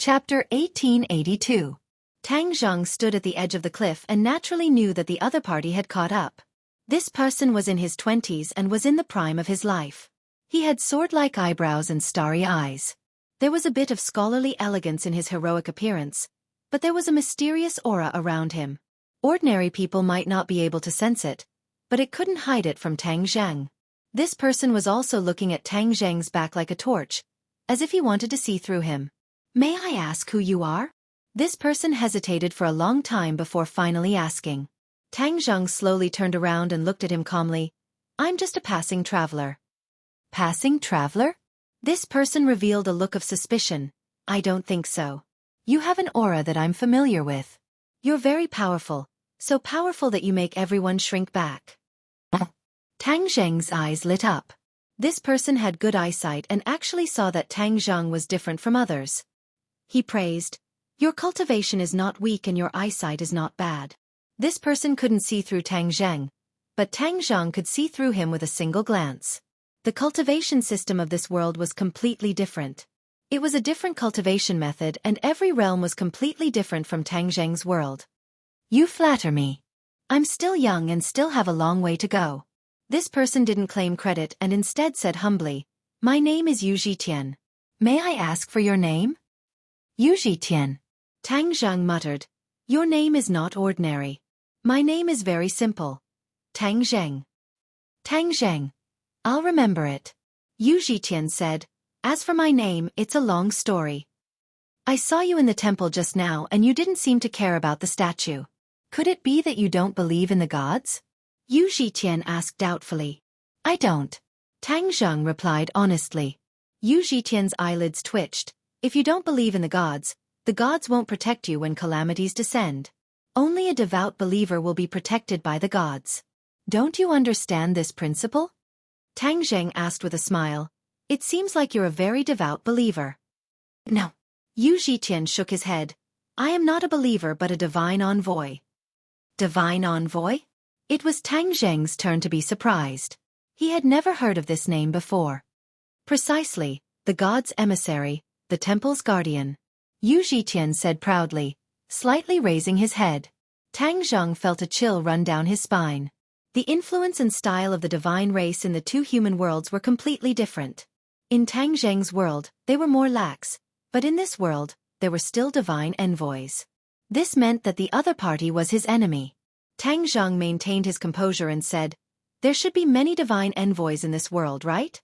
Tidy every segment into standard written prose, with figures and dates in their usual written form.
Chapter 1882. Tang Zhang stood at the edge of the cliff and naturally knew that the other party had caught up. This person was in his 20s and was in the prime of his life. He had sword-like eyebrows and starry eyes. There was a bit of scholarly elegance in his heroic appearance, but there was a mysterious aura around him. Ordinary people might not be able to sense it, but it couldn't hide it from Tang Zhang. This person was also looking at Tang Zhang's back like a torch, as if he wanted to see through him. "May I ask who you are?" This person hesitated for a long time before finally asking. Tang Zhang slowly turned around and looked at him calmly. "I'm just a passing traveler." "Passing traveler?" This person revealed a look of suspicion. "I don't think so. You have an aura that I'm familiar with. You're very powerful, so powerful that you make everyone shrink back." Tang Zhang's eyes lit up. This person had good eyesight and actually saw that Tang Zhang was different from others. He praised, "Your cultivation is not weak and your eyesight is not bad." This person couldn't see through Tang Zhang, but Tang Zhang could see through him with a single glance. The cultivation system of this world was completely different. It was a different cultivation method and every realm was completely different from Tang Zhang's world. "You flatter me. I'm still young and still have a long way to go." This person didn't claim credit and instead said humbly, "My name is Yu Zhitian. May I ask for your name?" "Yu Zhitian." Tang Zhang muttered, "Your name is not ordinary. My name is very simple. Tang Zheng." "Tang Zheng. I'll remember it." Yu Zhitian said, "As for my name, it's a long story. I saw you in the temple just now and you didn't seem to care about the statue. Could it be that you don't believe in the gods?" Yu Zhitian asked doubtfully. "I don't." Tang Zheng replied honestly. Yu Zhitian's eyelids twitched. "If you don't believe in the gods won't protect you when calamities descend. Only a devout believer will be protected by the gods. Don't you understand this principle?" Tang Zheng asked with a smile. "It seems like you're a very devout believer." "No." Yu Zhitian shook his head. "I am not a believer but a divine envoy." "Divine envoy?" It was Tang Zheng's turn to be surprised. He had never heard of this name before. "Precisely, the god's emissary, the temple's guardian," Yu Zhitian said proudly, slightly raising his head. Tang Zheng felt a chill run down his spine. The influence and style of the divine race in the two human worlds were completely different. In Tang Zheng's world, they were more lax, but in this world, there were still divine envoys. This meant that the other party was his enemy. Tang Zheng maintained his composure and said, "There should be many divine envoys in this world, right?"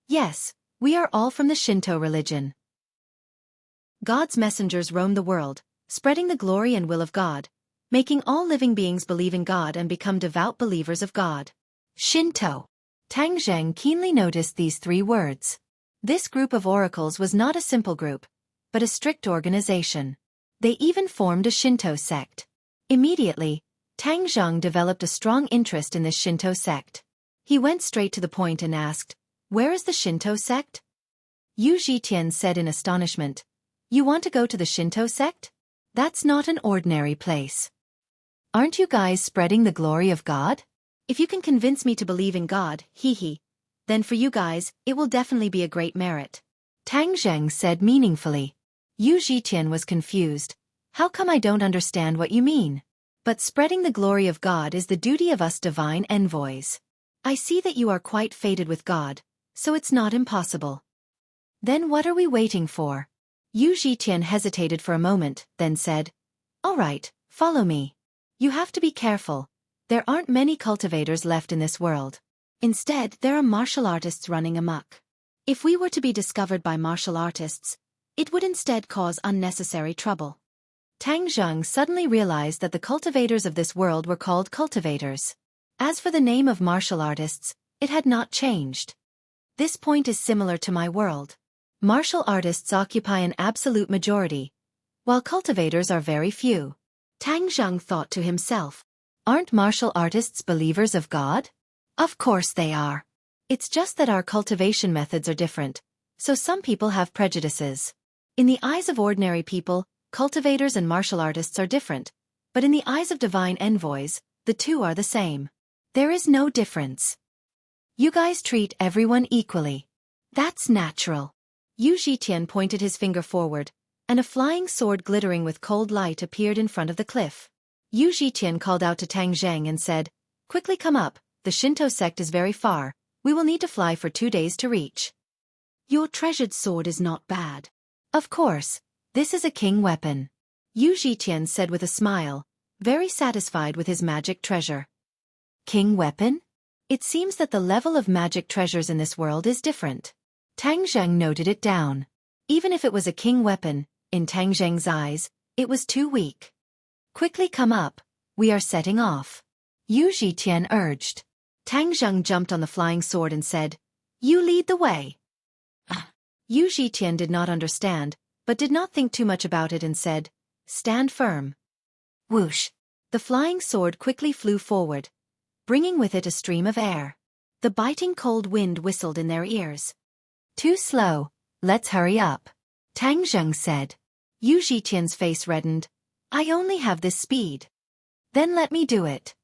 "Yes, we are all from the Shinto religion. God's messengers roam the world, spreading the glory and will of God, making all living beings believe in God and become devout believers of God." Shinto. Tang Zheng keenly noticed these three words. This group of oracles was not a simple group, but a strict organization. They even formed a Shinto sect. Immediately, Tang Zheng developed a strong interest in this Shinto sect. He went straight to the point and asked, "Where is the Shinto sect?" Yu Zhitian said in astonishment, "You want to go to the Shinto sect? That's not an ordinary place. Aren't you guys spreading the glory of God? If you can convince me to believe in God, then for you guys, it will definitely be a great merit." Tang Zheng said meaningfully. Yu Zhitian was confused. "How come I don't understand what you mean?" "But spreading the glory of God is the duty of us divine envoys. I see that you are quite fated with God, so it's not impossible." "Then what are we waiting for?" Yu Zhitian hesitated for a moment, then said, "All right, follow me. You have to be careful. There aren't many cultivators left in this world. Instead, there are martial artists running amok. If we were to be discovered by martial artists, it would instead cause unnecessary trouble." Tang Zheng suddenly realized that the cultivators of this world were called cultivators. As for the name of martial artists, it had not changed. "This point is similar to my world. Martial artists occupy an absolute majority, while cultivators are very few." Tang Zheng thought to himself, "Aren't martial artists believers of God?" "Of course they are. It's just that our cultivation methods are different, so some people have prejudices. In the eyes of ordinary people, cultivators and martial artists are different, but in the eyes of divine envoys, the two are the same. There is no difference. You guys treat everyone equally. That's natural." Yu Zhitian pointed his finger forward. and a flying sword glittering with cold light appeared in front of the cliff. Yu Zhiqian called out to Tang Zheng and said, "Quickly come up, the Shinto sect is very far, we will need to fly for 2 days to reach." "Your treasured sword is not bad." "Of course, this is a king weapon," Yu Zhiqian said with a smile, very satisfied with his magic treasure. King weapon? It seems that the level of magic treasures in this world is different. Tang Zheng noted it down. Even if it was a king weapon, in Tang Zheng's eyes, it was too weak. "Quickly come up, we are setting off," Yu Zhiqian urged. Tang Zheng jumped on the flying sword and said, "You lead the way." Yu Zhiqian did not understand, but did not think too much about it and said, "Stand firm." Whoosh! The flying sword quickly flew forward, bringing with it a stream of air. The biting cold wind whistled in their ears. "Too slow, let's hurry up," Tang Zheng said. Yu Zhiqian's face reddened. "I only have this speed." "Then let me do it."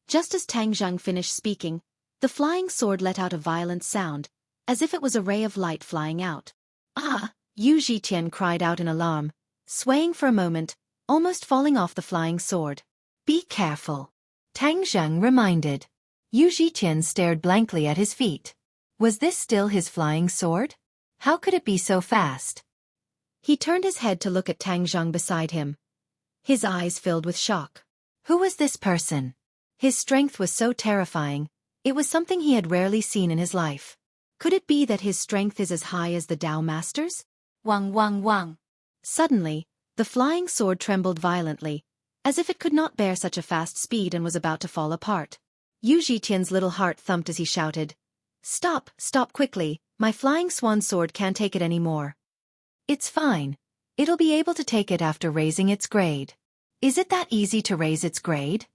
Just as Tang Zheng finished speaking, the flying sword let out a violent sound, as if it was a ray of light flying out. "Ah!" Yu Zhiqian cried out in alarm, swaying for a moment, almost falling off the flying sword. "Be careful," Tang Zheng reminded. Yu Zhiqian stared blankly at his feet. Was this still his flying sword? How could it be so fast? He turned his head to look at Tang Zheng beside him. His eyes filled with shock. Who was this person? His strength was so terrifying, it was something he had rarely seen in his life. Could it be that his strength is as high as the Tao Masters? Wang wang wang. Suddenly, the flying sword trembled violently, as if it could not bear such a fast speed and was about to fall apart. Yu Zhiqian's little heart thumped as he shouted, "Stop, stop quickly, my flying swan sword can't take it anymore." "It's fine. It'll be able to take it after raising its grade." "Is it that easy to raise its grade?"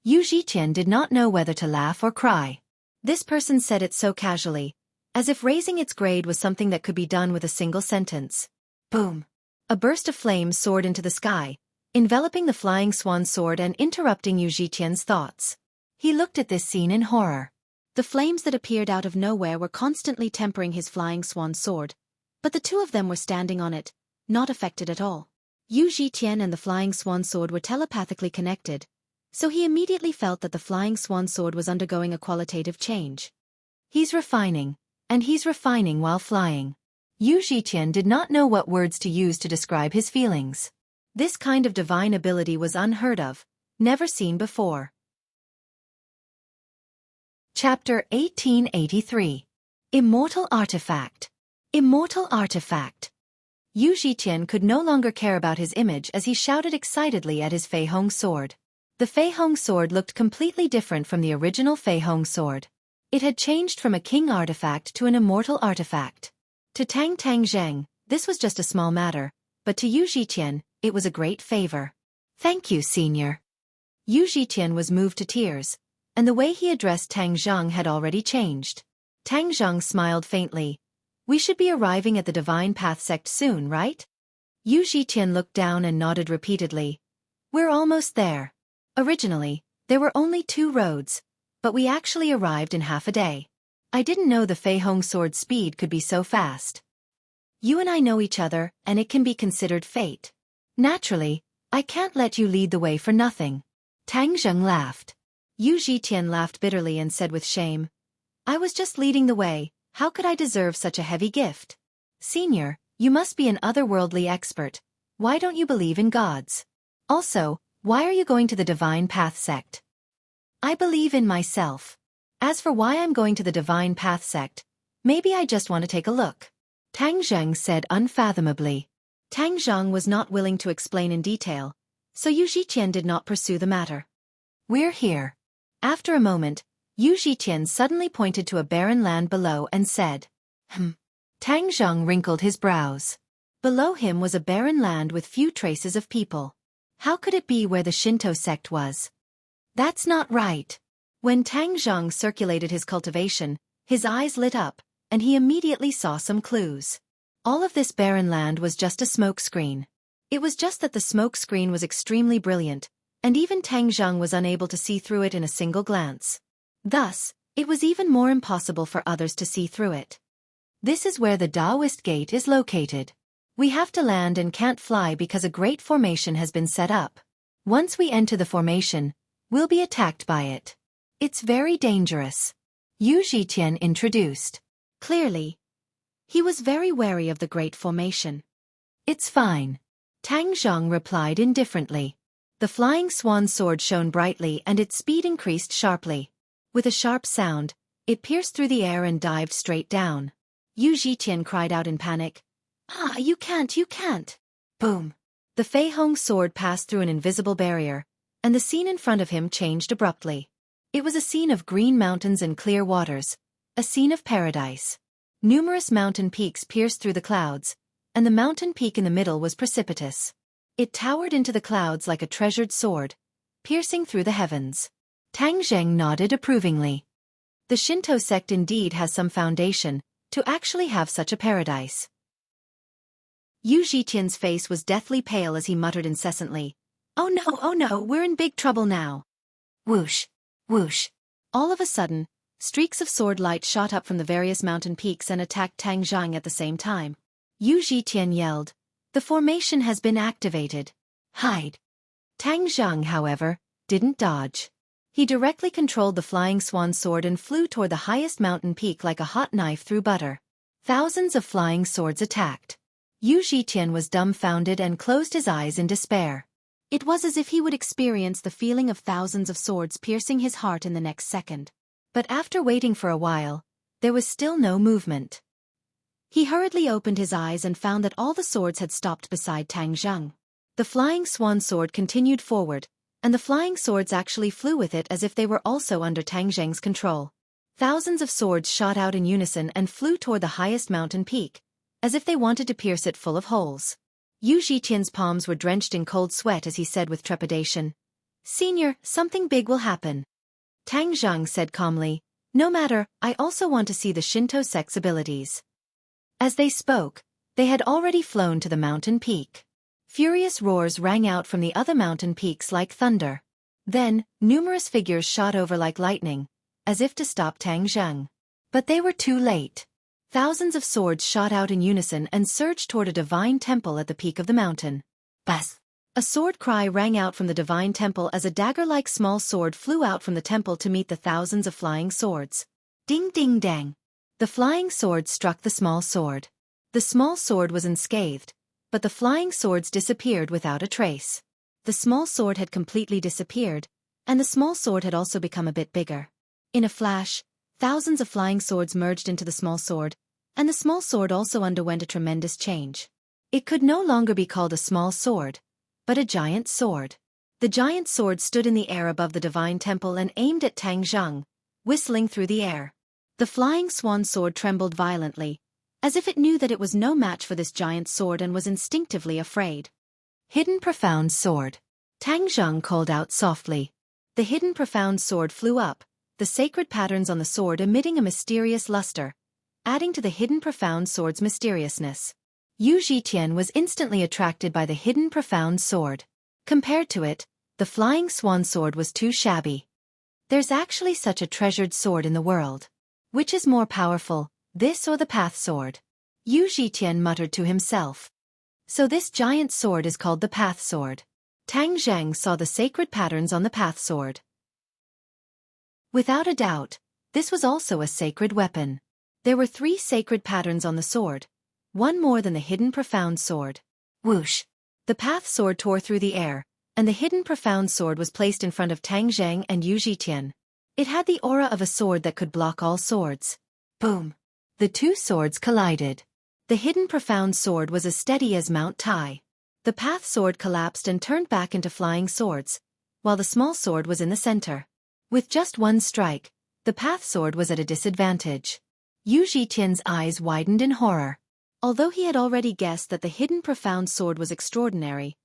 Yu Zhiqian did not know whether to laugh or cry. This person said it so casually, as if raising its grade was something that could be done with a single sentence. Boom! A burst of flames soared into the sky, enveloping the flying swan sword and interrupting Yu Zhiqian's thoughts. He looked at this scene in horror. The flames that appeared out of nowhere were constantly tempering his flying swan sword, but the two of them were standing on it, not affected at all. Yu Zhiqian and the flying swan sword were telepathically connected, so he immediately felt that the flying swan sword was undergoing a qualitative change. He's refining while flying. Yu Zhiqian did not know what words to use to describe his feelings. This kind of divine ability was unheard of, never seen before. Chapter 1883. Immortal Artifact. Immortal Artifact. Yu Zhiqian could no longer care about his image as he shouted excitedly at his Fei Hong sword. The Fei Hong sword looked completely different from the original Fei Hong sword. It had changed from a king artifact to an immortal artifact. To Tang Zheng, this was just a small matter, but to Yu Zhiqian, it was a great favor. "Thank you, senior." Yu Zhiqian was moved to tears, and the way he addressed Tang Zheng had already changed. Tang Zheng smiled faintly. "We should be arriving at the Divine Path sect soon, right?" Yu Zhiqian looked down and nodded repeatedly. "We're almost there. Originally, there were only 2 roads, but we actually arrived in half a day. I didn't know the Fei Hong sword's speed could be so fast. You and I know each other, and it can be considered fate. Naturally, I can't let you lead the way for nothing." Tang Zheng laughed. Yu Zhiqian laughed bitterly and said with shame, "I was just leading the way, how could I deserve such a heavy gift? Senior, you must be an otherworldly expert. Why don't you believe in gods? Also, why are you going to the Divine Path sect?" "I believe in myself. As for why I'm going to the Divine Path sect, maybe I just want to take a look," Tang Zheng said unfathomably. Tang Zheng was not willing to explain in detail, so Yu Zhiqian did not pursue the matter. "We're here." After a moment, Yu Zhiqian suddenly pointed to a barren land below and said, Tang Zheng wrinkled his brows. Below him was a barren land with few traces of people. How could it be where the Shinto sect was? "That's not right." When Tang Zheng circulated his cultivation, his eyes lit up, and he immediately saw some clues. All of this barren land was just a smoke screen. It was just that the smoke screen was extremely brilliant, and even Tang Zheng was unable to see through it in a single glance. Thus, it was even more impossible for others to see through it. This is where the Taoist gate is located. We have to land and can't fly because a great formation has been set up. Once we enter the formation, we'll be attacked by it. It's very dangerous. Yu Zhitian introduced. Clearly, he was very wary of the great formation. It's fine. Tang Zhang replied indifferently. The flying swan sword shone brightly and its speed increased sharply. With a sharp sound, it pierced through the air and dived straight down. Yu Zhitian cried out in panic. Ah, you can't. Boom. The Fei Hong sword passed through an invisible barrier, and the scene in front of him changed abruptly. It was a scene of green mountains and clear waters, a scene of paradise. Numerous mountain peaks pierced through the clouds, and the mountain peak in the middle was precipitous. It towered into the clouds like a treasured sword, piercing through the heavens. Tang Zheng nodded approvingly. The Shinto sect indeed has some foundation to actually have such a paradise. Yu Zhitian's face was deathly pale as he muttered incessantly, oh no, we're in big trouble now. Whoosh, whoosh. All of a sudden, streaks of sword light shot up from the various mountain peaks and attacked Tang Zhang at the same time. Yu Zhitian yelled, the formation has been activated. Hide. Tang Zhang, however, didn't dodge. He directly controlled the flying swan sword and flew toward the highest mountain peak like a hot knife through butter. Thousands of flying swords attacked. Yu Zhitian was dumbfounded and closed his eyes in despair. It was as if he would experience the feeling of thousands of swords piercing his heart in the next second. But after waiting for a while, there was still no movement. He hurriedly opened his eyes and found that all the swords had stopped beside Tang Zhang. The flying swan sword continued forward, and the flying swords actually flew with it as if they were also under Tang Zheng's control. Thousands of swords shot out in unison and flew toward the highest mountain peak, as if they wanted to pierce it full of holes. Yu Zhitian's palms were drenched in cold sweat as he said with trepidation, Senior, something big will happen. Tang Zhang said calmly, no matter, I also want to see the Shinto sect's abilities. As they spoke, they had already flown to the mountain peak. Furious roars rang out from the other mountain peaks like thunder. Then, numerous figures shot over like lightning, as if to stop Tang Zhang. But they were too late. Thousands of swords shot out in unison and surged toward a divine temple at the peak of the mountain. Bas! A sword cry rang out from the divine temple as a dagger-like small sword flew out from the temple to meet the thousands of flying swords. Ding ding dang! The flying sword struck the small sword. The small sword was unscathed, but the flying swords disappeared without a trace. The small sword had completely disappeared, and the small sword had also become a bit bigger. In a flash, thousands of flying swords merged into the small sword, and the small sword also underwent a tremendous change. It could no longer be called a small sword, but a giant sword. The giant sword stood in the air above the divine temple and aimed at Tang Zhang, whistling through the air. The flying swan sword trembled violently, as if it knew that it was no match for this giant sword and was instinctively afraid. Hidden profound sword. Tang Zhang called out softly. The hidden profound sword flew up, the sacred patterns on the sword emitting a mysterious luster, adding to the hidden profound sword's mysteriousness. Yu Zhitian was instantly attracted by the hidden profound sword. Compared to it, the flying swan sword was too shabby. There's actually such a treasured sword in the world. Which is more powerful, this or the path sword? Yu Zhitian muttered to himself. So this giant sword is called the path sword. Tang Zhang saw the sacred patterns on the path sword. Without a doubt, this was also a sacred weapon. There were 3 sacred patterns on the sword, one more than the hidden profound sword. Whoosh! The path sword tore through the air, and the hidden profound sword was placed in front of Tang Zhang and Yu Zhitian. It had the aura of a sword that could block all swords. Boom! The 2 swords collided. The hidden profound sword was as steady as Mount Tai. The path sword collapsed and turned back into flying swords, while the small sword was in the center. With just one strike, the path sword was at a disadvantage. Yu Zhitian's eyes widened in horror. Although he had already guessed that the hidden profound sword was extraordinary,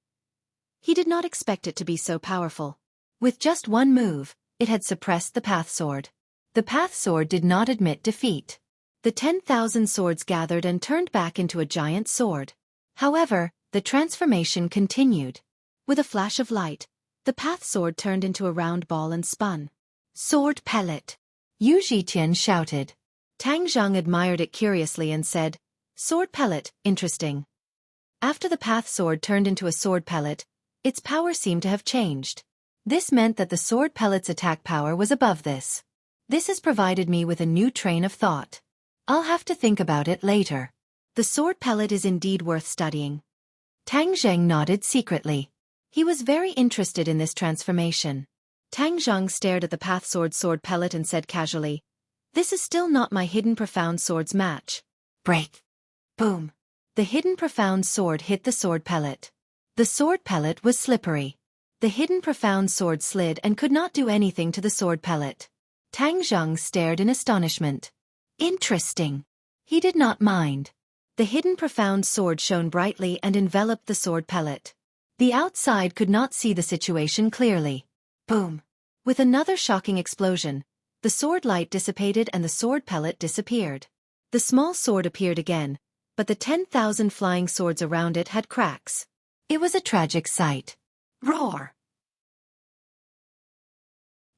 he did not expect it to be so powerful. With just one move, it had suppressed the path sword. The path sword did not admit defeat. The 10,000 swords gathered and turned back into a giant sword. However, the transformation continued. With a flash of light, the path sword turned into a round ball and spun. Sword pellet! Yu Zhitian shouted. Tang Zhang admired it curiously and said, Sword pellet, interesting. After the path sword turned into a sword pellet, its power seemed to have changed. This meant that the sword pellet's attack power was above this. This has provided me with a new train of thought. I'll have to think about it later. The sword pellet is indeed worth studying. Tang Zheng nodded secretly. He was very interested in this transformation. Tang Zheng stared at the path sword pellet and said casually, "This is still not my hidden profound sword's match." Break. Boom. The hidden profound sword hit the sword pellet. The sword pellet was slippery. The hidden profound sword slid and could not do anything to the sword pellet. Tang Zheng stared in astonishment. Interesting. He did not mind. The hidden profound sword shone brightly and enveloped the sword pellet. The outside could not see the situation clearly. Boom. With another shocking explosion, the sword light dissipated and the sword pellet disappeared. The small sword appeared again, but the 10,000 flying swords around it had cracks. It was a tragic sight. Roar!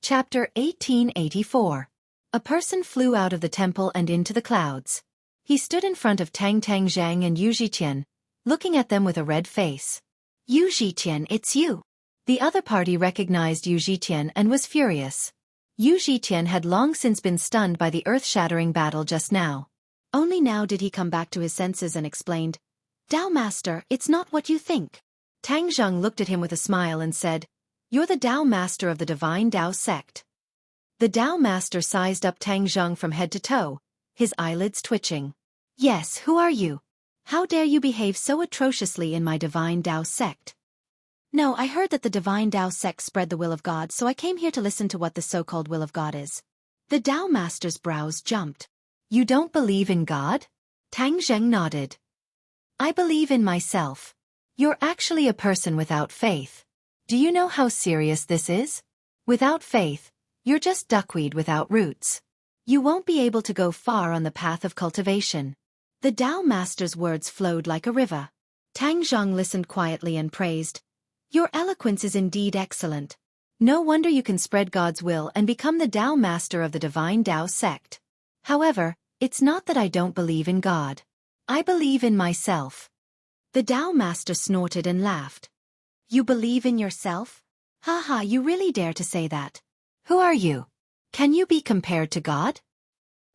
Chapter 1884. A person flew out of the temple and into the clouds. He stood in front of Tang Zhang and Yu Zhiqian, looking at them with a red face. "Yu Zhiqian, it's you." The other party recognized Yu Zhiqian and was furious. Yu Zhiqian had long since been stunned by the earth-shattering battle just now. Only now did he come back to his senses and explained, "Tao Master, it's not what you think." Tang Zheng looked at him with a smile and said, "You're the Tao Master of the Divine Tao sect." The Tao Master sized up Tang Zheng from head to toe, his eyelids twitching. "Yes, who are you? How dare you behave so atrociously in my Divine Tao sect?" "No, I heard that the Divine Tao sect spread the will of God, so I came here to listen to what the so-called will of God is." The Tao Master's brows jumped. "You don't believe in God?" Tang Zheng nodded. "I believe in myself." "You're actually a person without faith. Do you know how serious this is? Without faith, you're just duckweed without roots. You won't be able to go far on the path of cultivation." The Tao Master's words flowed like a river. Tang Zheng listened quietly and praised, "Your eloquence is indeed excellent. No wonder you can spread God's will and become the Tao Master of the Divine Tao sect. However, it's not that I don't believe in God. I believe in myself." The Tao Master snorted and laughed. "You believe in yourself? Ha, you really dare to say that? Who are you? Can you be compared to God?"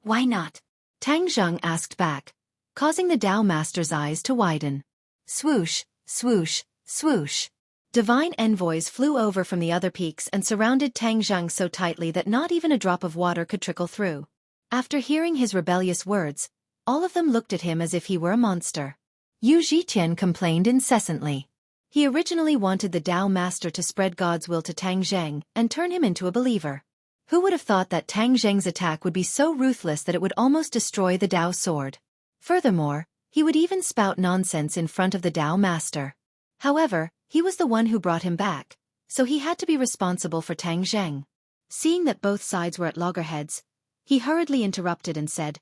"Why not?" Tang Zheng asked back, causing the Tao Master's eyes to widen. Swoosh, swoosh, swoosh. Divine envoys flew over from the other peaks and surrounded Tang Zheng so tightly that not even a drop of water could trickle through. After hearing his rebellious words, all of them looked at him as if he were a monster. Yu Zhiqian complained incessantly. He originally wanted the Tao Master to spread God's will to Tang Zheng and turn him into a believer. Who would have thought that Tang Zheng's attack would be so ruthless that it would almost destroy the Tao sword? Furthermore, he would even spout nonsense in front of the Tao Master. However, he was the one who brought him back, so he had to be responsible for Tang Zheng. Seeing that both sides were at loggerheads, he hurriedly interrupted and said,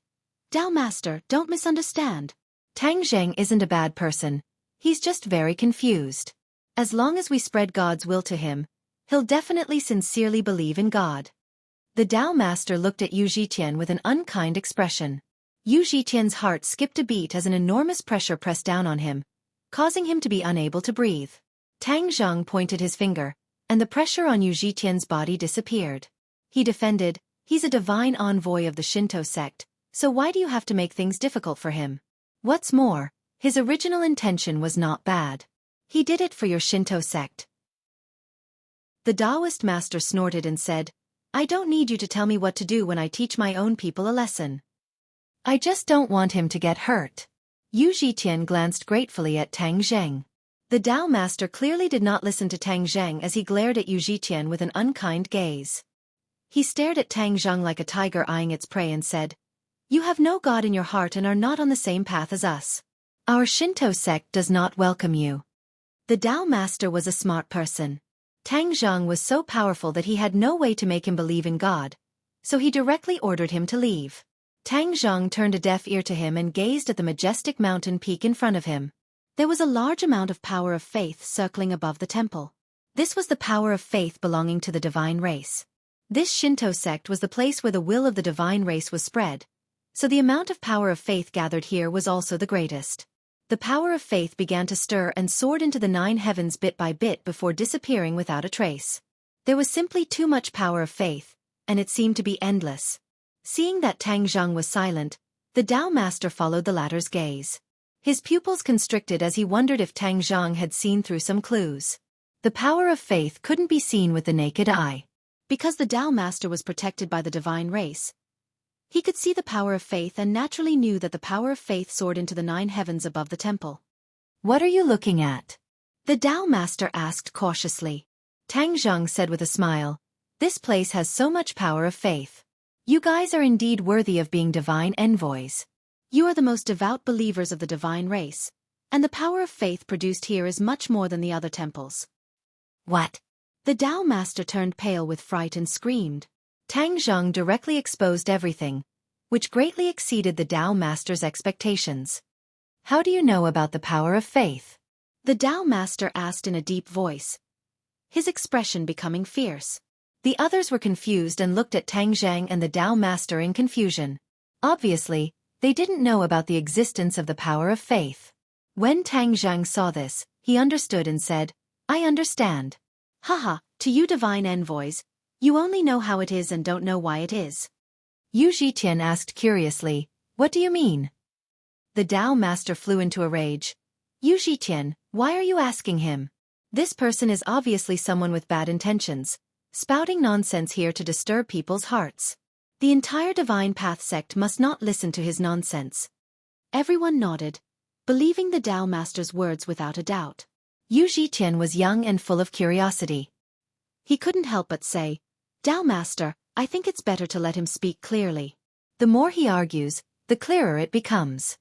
"Tao Master, don't misunderstand. Tang Zheng isn't a bad person. He's just very confused. As long as we spread God's will to him, he'll definitely sincerely believe in God." The Tao Master looked at Yu Zhiqian with an unkind expression. Yu Zhiqian's heart skipped a beat as an enormous pressure pressed down on him, causing him to be unable to breathe. Tang Zheng pointed his finger, and the pressure on Yu Zhiqian's body disappeared. He defended, "He's a divine envoy of the Shinto sect, so why do you have to make things difficult for him? What's more, his original intention was not bad. He did it for your Shinto sect." The Taoist master snorted and said, "I don't need you to tell me what to do when I teach my own people a lesson. I just don't want him to get hurt." Yu Zhiqian glanced gratefully at Tang Zheng. The Tao Master clearly did not listen to Tang Zheng as he glared at Yu Zhiqian with an unkind gaze. He stared at Tang Zheng like a tiger eyeing its prey and said, "You have no God in your heart and are not on the same path as us. Our Shinto sect does not welcome you." The Tao Master was a smart person. Tang Zheng was so powerful that he had no way to make him believe in God, so he directly ordered him to leave. Tang Zheng turned a deaf ear to him and gazed at the majestic mountain peak in front of him. There was a large amount of power of faith circling above the temple. This was the power of faith belonging to the divine race. This Shinto sect was the place where the will of the divine race was spread, so the amount of power of faith gathered here was also the greatest. The power of faith began to stir and soared into the 9 heavens bit by bit before disappearing without a trace. There was simply too much power of faith, and it seemed to be endless. Seeing that Tang Zheng was silent, the Tao master followed the latter's gaze. His pupils constricted as he wondered if Tang Zheng had seen through some clues. The power of faith couldn't be seen with the naked eye. Because the Tao master was protected by the divine race, he could see the power of faith and naturally knew that the power of faith soared into the 9 heavens above the temple. "What are you looking at?" the Tao master asked cautiously. Tang Zheng said with a smile, "This place has so much power of faith. You guys are indeed worthy of being divine envoys. You are the most devout believers of the divine race, and the power of faith produced here is much more than the other temples." "What?" The Tao master turned pale with fright and screamed. Tang Zheng directly exposed everything, which greatly exceeded the Tao master's expectations. "How do you know about the power of faith?" the Tao master asked in a deep voice, his expression becoming fierce. The others were confused and looked at Tang Zheng and the Tao master in confusion. Obviously, they didn't know about the existence of the power of faith. When Tang Zheng saw this, he understood and said, "I understand. Haha, to you divine envoys, you only know how it is and don't know why it is." Yu Zhitian asked curiously, "What do you mean?" The Tao master flew into a rage. "Yu Zhitian, why are you asking him? This person is obviously someone with bad intentions, spouting nonsense here to disturb people's hearts. The entire Divine Path sect must not listen to his nonsense." Everyone nodded, believing the Tao master's words without a doubt. Yu Zhitian was young and full of curiosity. He couldn't help but say, "Tao master, I think it's better to let him speak clearly. The more he argues, the clearer it becomes."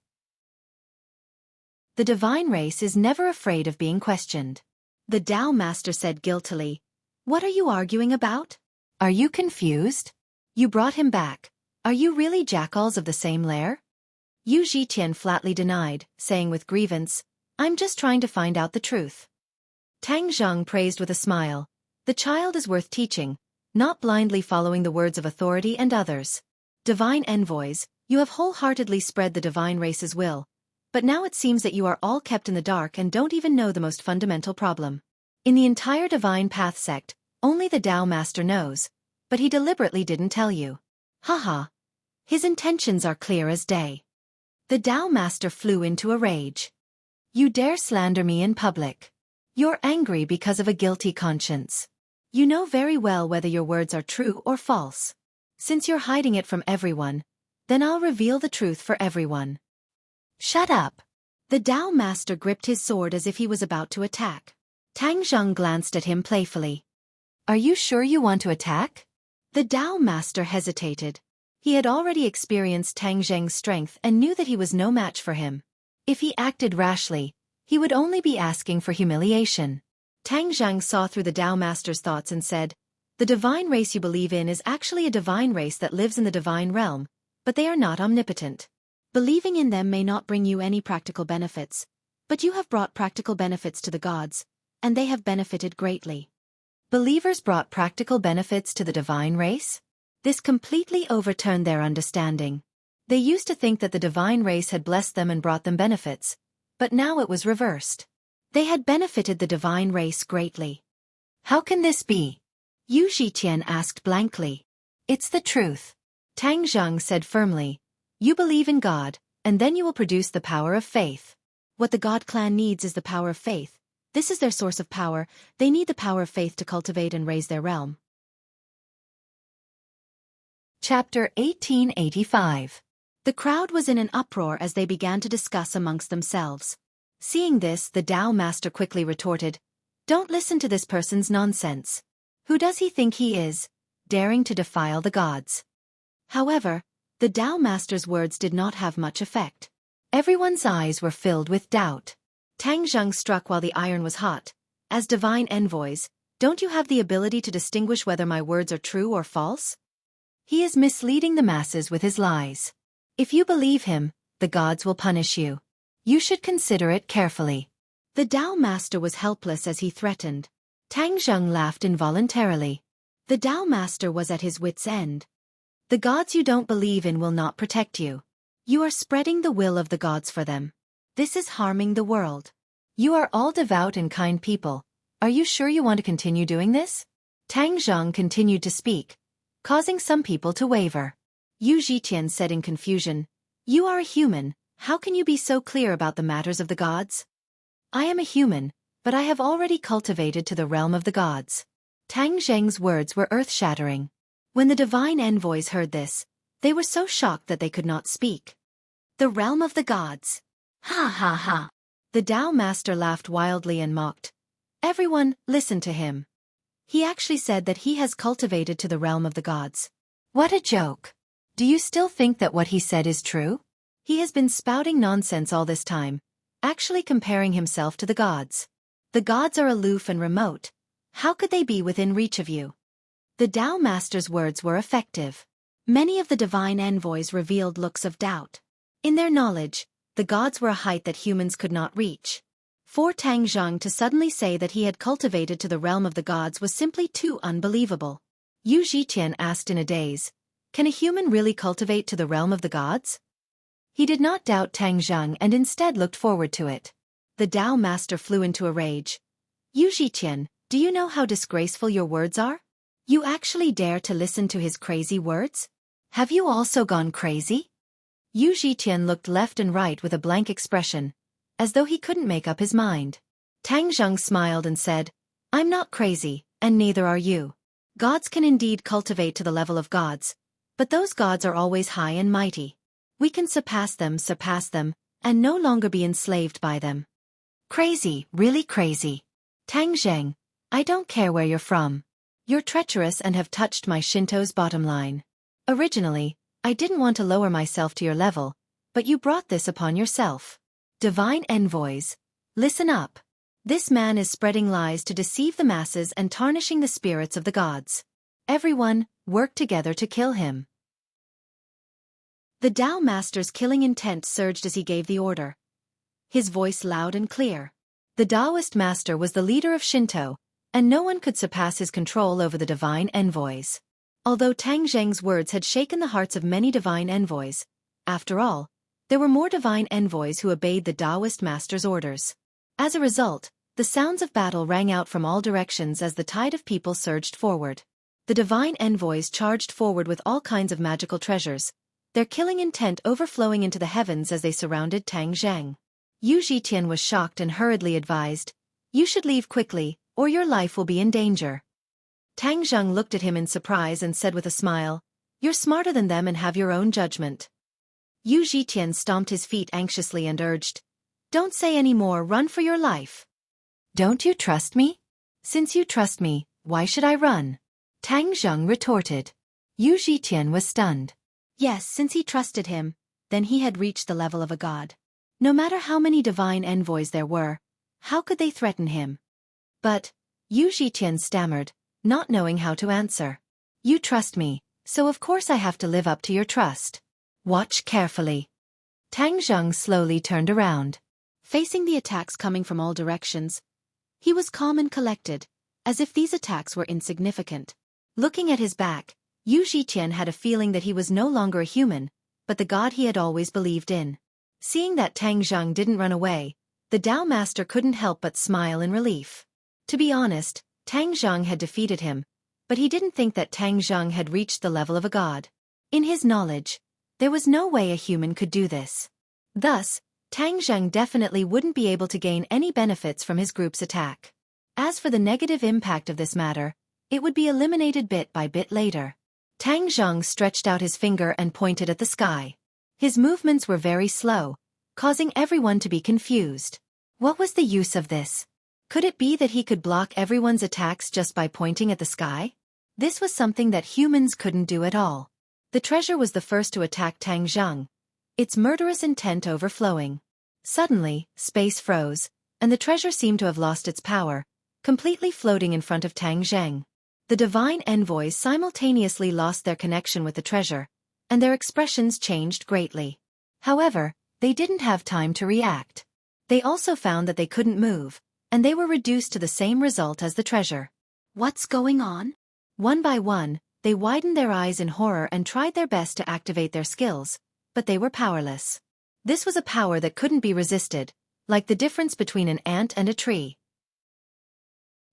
The divine race is never afraid of being questioned. The Tao master said guiltily, "What are you arguing about? Are you confused? You brought him back. Are you really jackals of the same lair?" Yu Zhitian flatly denied, saying with grievance, "I'm just trying to find out the truth." Tang Zheng praised with a smile, "The child is worth teaching, not blindly following the words of authority and others. Divine envoys, you have wholeheartedly spread the divine race's will, but now it seems that you are all kept in the dark and don't even know the most fundamental problem. In the entire Divine Path sect, only the Tao master knows, but he deliberately didn't tell you. Haha. His intentions are clear as day." The Tao master flew into a rage. "You dare slander me in public. You're angry because of a guilty conscience. You know very well whether your words are true or false. Since you're hiding it from everyone, then I'll reveal the truth for everyone." "Shut up." The Tao master gripped his sword as if he was about to attack. Tang Zheng glanced at him playfully. "Are you sure you want to attack?" The Tao master hesitated. He had already experienced Tang Zheng's strength and knew that he was no match for him. If he acted rashly, he would only be asking for humiliation. Tang Zheng saw through the Tao master's thoughts and said, "The divine race you believe in is actually a divine race that lives in the divine realm, but they are not omnipotent. Believing in them may not bring you any practical benefits, but you have brought practical benefits to the gods, and they have benefited greatly." Believers brought practical benefits to the divine race? This completely overturned their understanding. They used to think that the divine race had blessed them and brought them benefits, but now it was reversed. They had benefited the divine race greatly. "How can this be?" Yu Zhitian asked blankly. "It's the truth." Tang Zheng said firmly, "You believe in God, and then you will produce the power of faith. What the God clan needs is the power of faith. This is their source of power. They need the power of faith to cultivate and raise their realm." Chapter 1885. The crowd was in an uproar as they began to discuss amongst themselves. Seeing this, the Tao master quickly retorted, "Don't listen to this person's nonsense. Who does he think he is, daring to defile the gods?" However, the Tao master's words did not have much effect. Everyone's eyes were filled with doubt. Tang Zheng struck while the iron was hot. "As divine envoys, don't you have the ability to distinguish whether my words are true or false? He is misleading the masses with his lies. If you believe him, the gods will punish you. You should consider it carefully." The Tao master was helpless as he threatened. Tang Zheng laughed involuntarily. The Tao master was at his wits' end. "The gods you don't believe in will not protect you. You are spreading the will of the gods for them. This is harming the world. You are all devout and kind people. Are you sure you want to continue doing this? Tang Zhang continued to speak, causing some people to waver. Yu Zhitian said in confusion, "You are a human, how can you be so clear about the matters of the gods?" "I am a human, but I have already cultivated to the realm of the gods." Tang Zheng's words were earth-shattering. When the divine envoys heard this, they were so shocked that they could not speak. "The realm of the gods. Ha ha ha." The Tao master laughed wildly and mocked. "Everyone, listen to him. He actually said that he has cultivated to the realm of the gods. What a joke. Do you still think that what he said is true? He has been spouting nonsense all this time, actually comparing himself to the gods. The gods are aloof and remote. How could they be within reach of you?" The Tao master's words were effective. Many of the divine envoys revealed looks of doubt. In their knowledge, the gods were a height that humans could not reach. For Tang Zhang to suddenly say that he had cultivated to the realm of the gods was simply too unbelievable. Yu Zhitian asked in a daze, "Can a human really cultivate to the realm of the gods?" He did not doubt Tang Zhang and instead looked forward to it. The Tao master flew into a rage. "Yu Zhitian, do you know how disgraceful your words are? You actually dare to listen to his crazy words? Have you also gone crazy?" Yu Zhitian looked left and right with a blank expression, as though he couldn't make up his mind. Tang Zhang smiled and said, "I'm not crazy, and neither are you. Gods can indeed cultivate to the level of gods, but those gods are always high and mighty. We can surpass them, and no longer be enslaved by them." "Crazy, really crazy. Tang Zheng, I don't care where you're from. You're treacherous and have touched my Shinto's bottom line. Originally, I didn't want to lower myself to your level, but you brought this upon yourself. Divine envoys, listen up. This man is spreading lies to deceive the masses and tarnishing the spirits of the gods. Everyone, work together to kill him." The Tao master's killing intent surged as he gave the order, his voice loud and clear. The Taoist master was the leader of Shinto, and no one could surpass his control over the divine envoys. Although Tang Zheng's words had shaken the hearts of many divine envoys, after all, there were more divine envoys who obeyed the Taoist master's orders. As a result, the sounds of battle rang out from all directions as the tide of people surged forward. The divine envoys charged forward with all kinds of magical treasures, their killing intent overflowing into the heavens as they surrounded Tang Zheng. Yu Zhitian was shocked and hurriedly advised, "You should leave quickly, or your life will be in danger." Tang Zheng looked at him in surprise and said with a smile, "You're smarter than them and have your own judgment." Yu Zhitian stomped his feet anxiously and urged, "Don't say any more, run for your life." "Don't you trust me? Since you trust me, why should I run?" Tang Zheng retorted. Yu Zhitian was stunned. Yes, since he trusted him, then he had reached the level of a god. No matter how many divine envoys there were, how could they threaten him? But, Yu Zhitian stammered, not knowing how to answer. "You trust me, so of course I have to live up to your trust. Watch carefully." Tang Zheng slowly turned around. Facing the attacks coming from all directions, he was calm and collected, as if these attacks were insignificant. Looking at his back, Yu Zhitian had a feeling that he was no longer a human, but the god he had always believed in. Seeing that Tang Zheng didn't run away, the Tao master couldn't help but smile in relief. To be honest, Tang Zheng had defeated him, but he didn't think that Tang Zheng had reached the level of a god. In his knowledge, there was no way a human could do this. Thus, Tang Zheng definitely wouldn't be able to gain any benefits from his group's attack. As for the negative impact of this matter, it would be eliminated bit by bit later. Tang Zheng stretched out his finger and pointed at the sky. His movements were very slow, causing everyone to be confused. What was the use of this? Could it be that he could block everyone's attacks just by pointing at the sky? This was something that humans couldn't do at all. The treasure was the first to attack Tang Zheng, its murderous intent overflowing. Suddenly, space froze, and the treasure seemed to have lost its power, completely floating in front of Tang Zheng. The divine envoys simultaneously lost their connection with the treasure, and their expressions changed greatly. However, they didn't have time to react. They also found that they couldn't move, and they were reduced to the same result as the treasure. What's going on? One by one, they widened their eyes in horror and tried their best to activate their skills, but they were powerless. This was a power that couldn't be resisted, like the difference between an ant and a tree.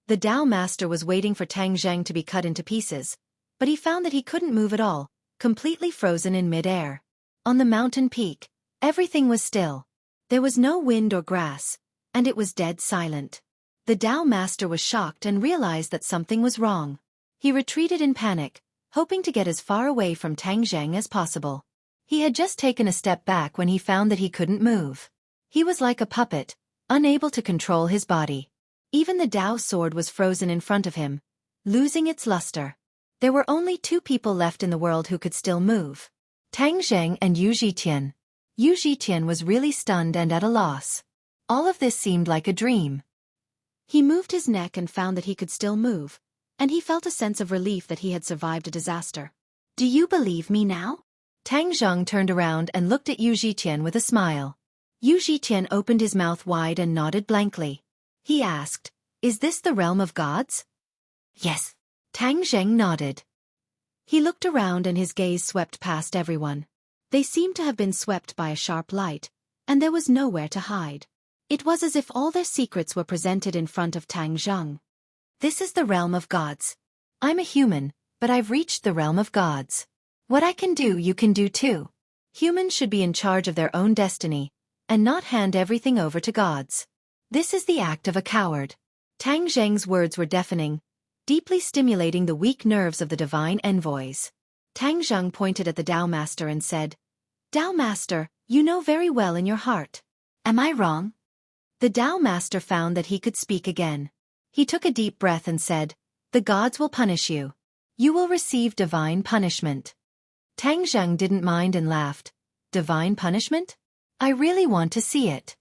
The Tao Master was waiting for Tang Zheng to be cut into pieces, but he found that he couldn't move at all, completely frozen in mid-air. On the mountain peak, everything was still. There was no wind or grass, and it was dead silent. The Tao Master was shocked and realized that something was wrong. He retreated in panic, hoping to get as far away from Tang Zheng as possible. He had just taken a step back when he found that he couldn't move. He was like a puppet, unable to control his body. Even the Tao sword was frozen in front of him, losing its luster. There were only two people left in the world who could still move: Tang Zheng and Yu Zhitian. Yu Zhitian was really stunned and at a loss. All of this seemed like a dream. He moved his neck and found that he could still move, and he felt a sense of relief that he had survived a disaster. "Do you believe me now?" Tang Zheng turned around and looked at Yu Zhitian with a smile. Yu Zhitian opened his mouth wide and nodded blankly. He asked, "Is this the realm of gods?" "Yes." Tang Zheng nodded. He looked around and his gaze swept past everyone. They seemed to have been swept by a sharp light, and there was nowhere to hide. It was as if all their secrets were presented in front of Tang Zheng. "This is the realm of gods. I'm a human, but I've reached the realm of gods. What I can do, you can do too. Humans should be in charge of their own destiny, and not hand everything over to gods. This is the act of a coward." Tang Zheng's words were deafening, deeply stimulating the weak nerves of the divine envoys. Tang Zheng pointed at the Tao Master and said, "Tao Master, you know very well in your heart. Am I wrong?" The Tao Master found that he could speak again. He took a deep breath and said, "The gods will punish you. You will receive divine punishment." Tang Zheng didn't mind and laughed. "Divine punishment? I really want to see it."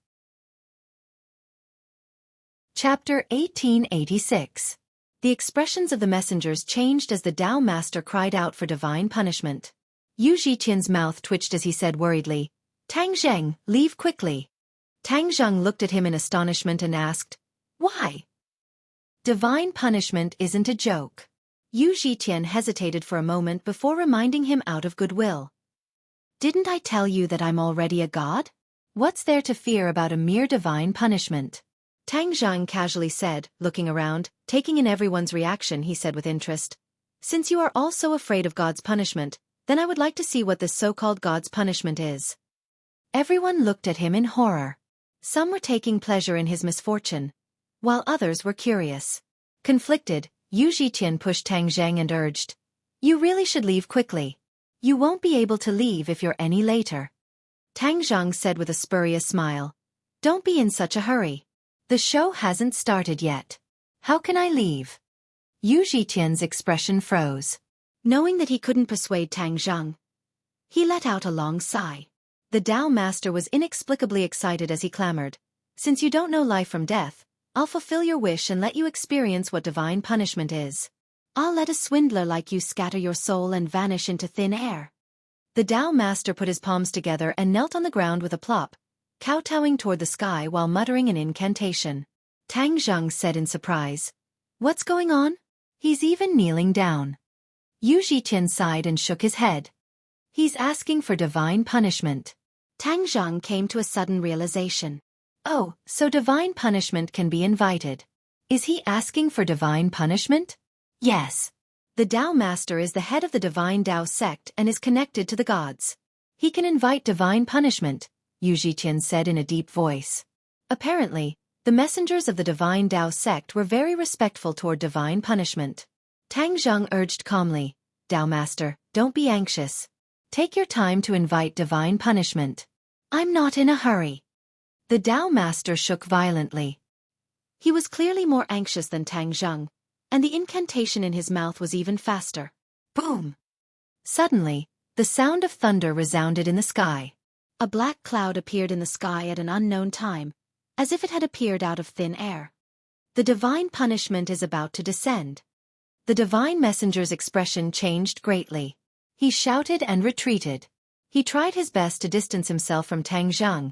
Chapter 1886. The expressions of the messengers changed as the Tao Master cried out for divine punishment. Yu Zhitian's mouth twitched as he said worriedly, "Tang Zheng, leave quickly." Tang Zheng looked at him in astonishment and asked, "Why?" "Divine punishment isn't a joke." Yu Zhitian hesitated for a moment before reminding him out of goodwill. "Didn't I tell you that I'm already a god? What's there to fear about a mere divine punishment?" Tang Zheng casually said, looking around, taking in everyone's reaction. He said with interest, "Since you are all so afraid of God's punishment, then I would like to see what this so-called God's punishment is." Everyone looked at him in horror. Some were taking pleasure in his misfortune, while others were curious. Conflicted, Yu Zhitian pushed Tang Zheng and urged, "You really should leave quickly. You won't be able to leave if you're any later." Tang Zheng said with a spurious smile, "Don't be in such a hurry. The show hasn't started yet. How can I leave?" Yu Zhitian's expression froze. Knowing that he couldn't persuade Tang Zheng, he let out a long sigh. The Tao Master was inexplicably excited as he clamored, "Since you don't know life from death, I'll fulfill your wish and let you experience what divine punishment is. I'll let a swindler like you scatter your soul and vanish into thin air." The Tao Master put his palms together and knelt on the ground with a plop, kowtowing toward the sky while muttering an incantation. Tang Zheng said in surprise, "What's going on? He's even kneeling down." Yu Zhitian sighed and shook his head. "He's asking for divine punishment." Tang Zheng came to a sudden realization. "Oh, so divine punishment can be invited. Is he asking for divine punishment?" "Yes." The Tao Master is the head of the divine Tao sect and is connected to the gods. "He can invite divine punishment," Yu Zhitian said in a deep voice. Apparently, the messengers of the divine Tao sect were very respectful toward divine punishment. Tang Zheng urged calmly, "Tao Master, don't be anxious. Take your time to invite divine punishment. I'm not in a hurry." The Tao Master shook violently. He was clearly more anxious than Tang Zheng, and the incantation in his mouth was even faster. Boom! Suddenly, the sound of thunder resounded in the sky. A black cloud appeared in the sky at an unknown time, as if it had appeared out of thin air. The divine punishment is about to descend. The divine messenger's expression changed greatly. He shouted and retreated. He tried his best to distance himself from Tang Zheng,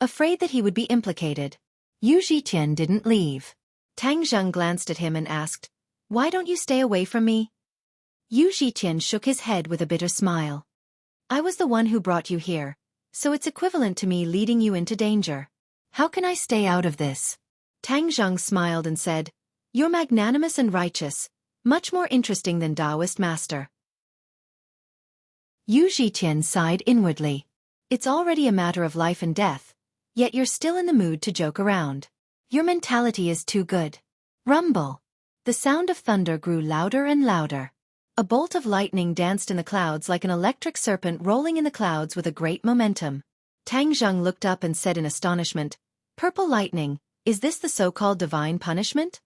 afraid that he would be implicated. Yu Zhitian didn't leave. Tang Zheng glanced at him and asked, "Why don't you stay away from me?" Yu Zhitian shook his head with a bitter smile. "I was the one who brought you here, So it's equivalent to me leading you into danger. How can I stay out of this? Tang Zhang smiled and said, "You're magnanimous and righteous, much more interesting than Taoist master." Yu Zhitian sighed inwardly. It's already a matter of life and death, yet you're still in the mood to joke around. Your mentality is too good. Rumble. The sound of thunder grew louder and louder. A bolt of lightning danced in the clouds like an electric serpent rolling in the clouds with a great momentum. Tang Zhang looked up and said in astonishment, "Purple lightning, is this the so-called divine punishment?"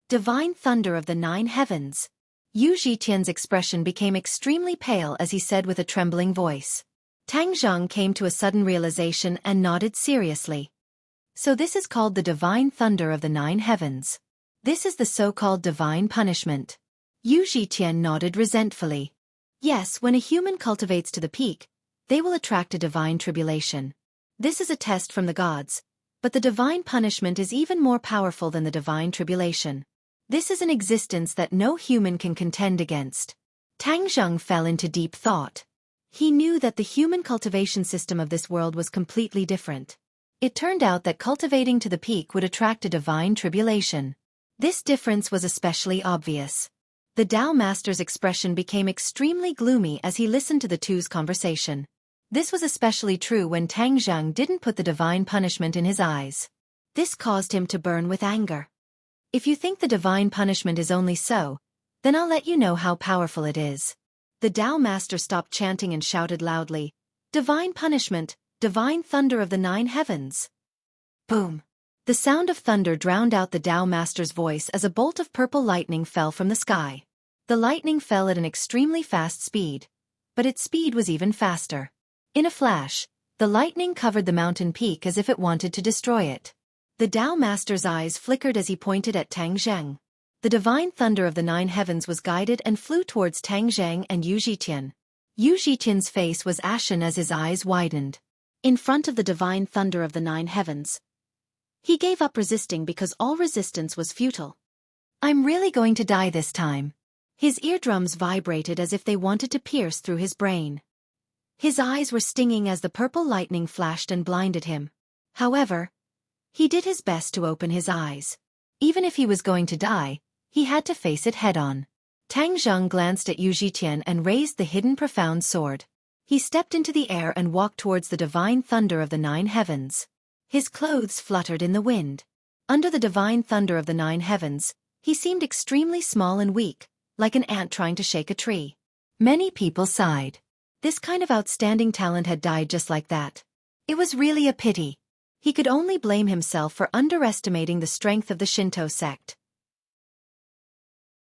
Divine thunder of the 9 heavens. Yu Zhitian's expression became extremely pale as he said with a trembling voice. Tang Zhang came to a sudden realization and nodded seriously. So this is called the divine thunder of the 9 heavens. This is the so-called divine punishment. Yu Zhitian nodded resentfully. Yes, when a human cultivates to the peak, they will attract a divine tribulation. This is a test from the gods, but the divine punishment is even more powerful than the divine tribulation. This is an existence that no human can contend against. Tang Zhang fell into deep thought. He knew that the human cultivation system of this world was completely different. It turned out that cultivating to the peak would attract a divine tribulation. This difference was especially obvious. The Tao Master's expression became extremely gloomy as he listened to the two's conversation. This was especially true when Tang Zhang didn't put the divine punishment in his eyes. This caused him to burn with anger. If you think the divine punishment is only so, then I'll let you know how powerful it is. The Tao Master stopped chanting and shouted loudly, "Divine punishment, divine thunder of the 9 heavens." Boom! The sound of thunder drowned out the Tao Master's voice as a bolt of purple lightning fell from the sky. The lightning fell at an extremely fast speed, but its speed was even faster. In a flash, the lightning covered the mountain peak as if it wanted to destroy it. The Tao Master's eyes flickered as he pointed at Tang Zhang. The divine thunder of the 9 heavens was guided and flew towards Tang Zhang and Yu Zhitian. Yu Zhitian's face was ashen as his eyes widened. In front of the divine thunder of the 9 heavens, he gave up resisting because all resistance was futile. "I'm really going to die this time." His eardrums vibrated as if they wanted to pierce through his brain. His eyes were stinging as the purple lightning flashed and blinded him. However, he did his best to open his eyes. Even if he was going to die, he had to face it head-on. Tang Zhang glanced at Yu Zhitian and raised the hidden profound sword. He stepped into the air and walked towards the divine thunder of the 9 heavens. His clothes fluttered in the wind. Under the divine thunder of the 9 heavens, he seemed extremely small and weak, like an ant trying to shake a tree. Many people sighed. This kind of outstanding talent had died just like that. It was really a pity. He could only blame himself for underestimating the strength of the Shinto sect.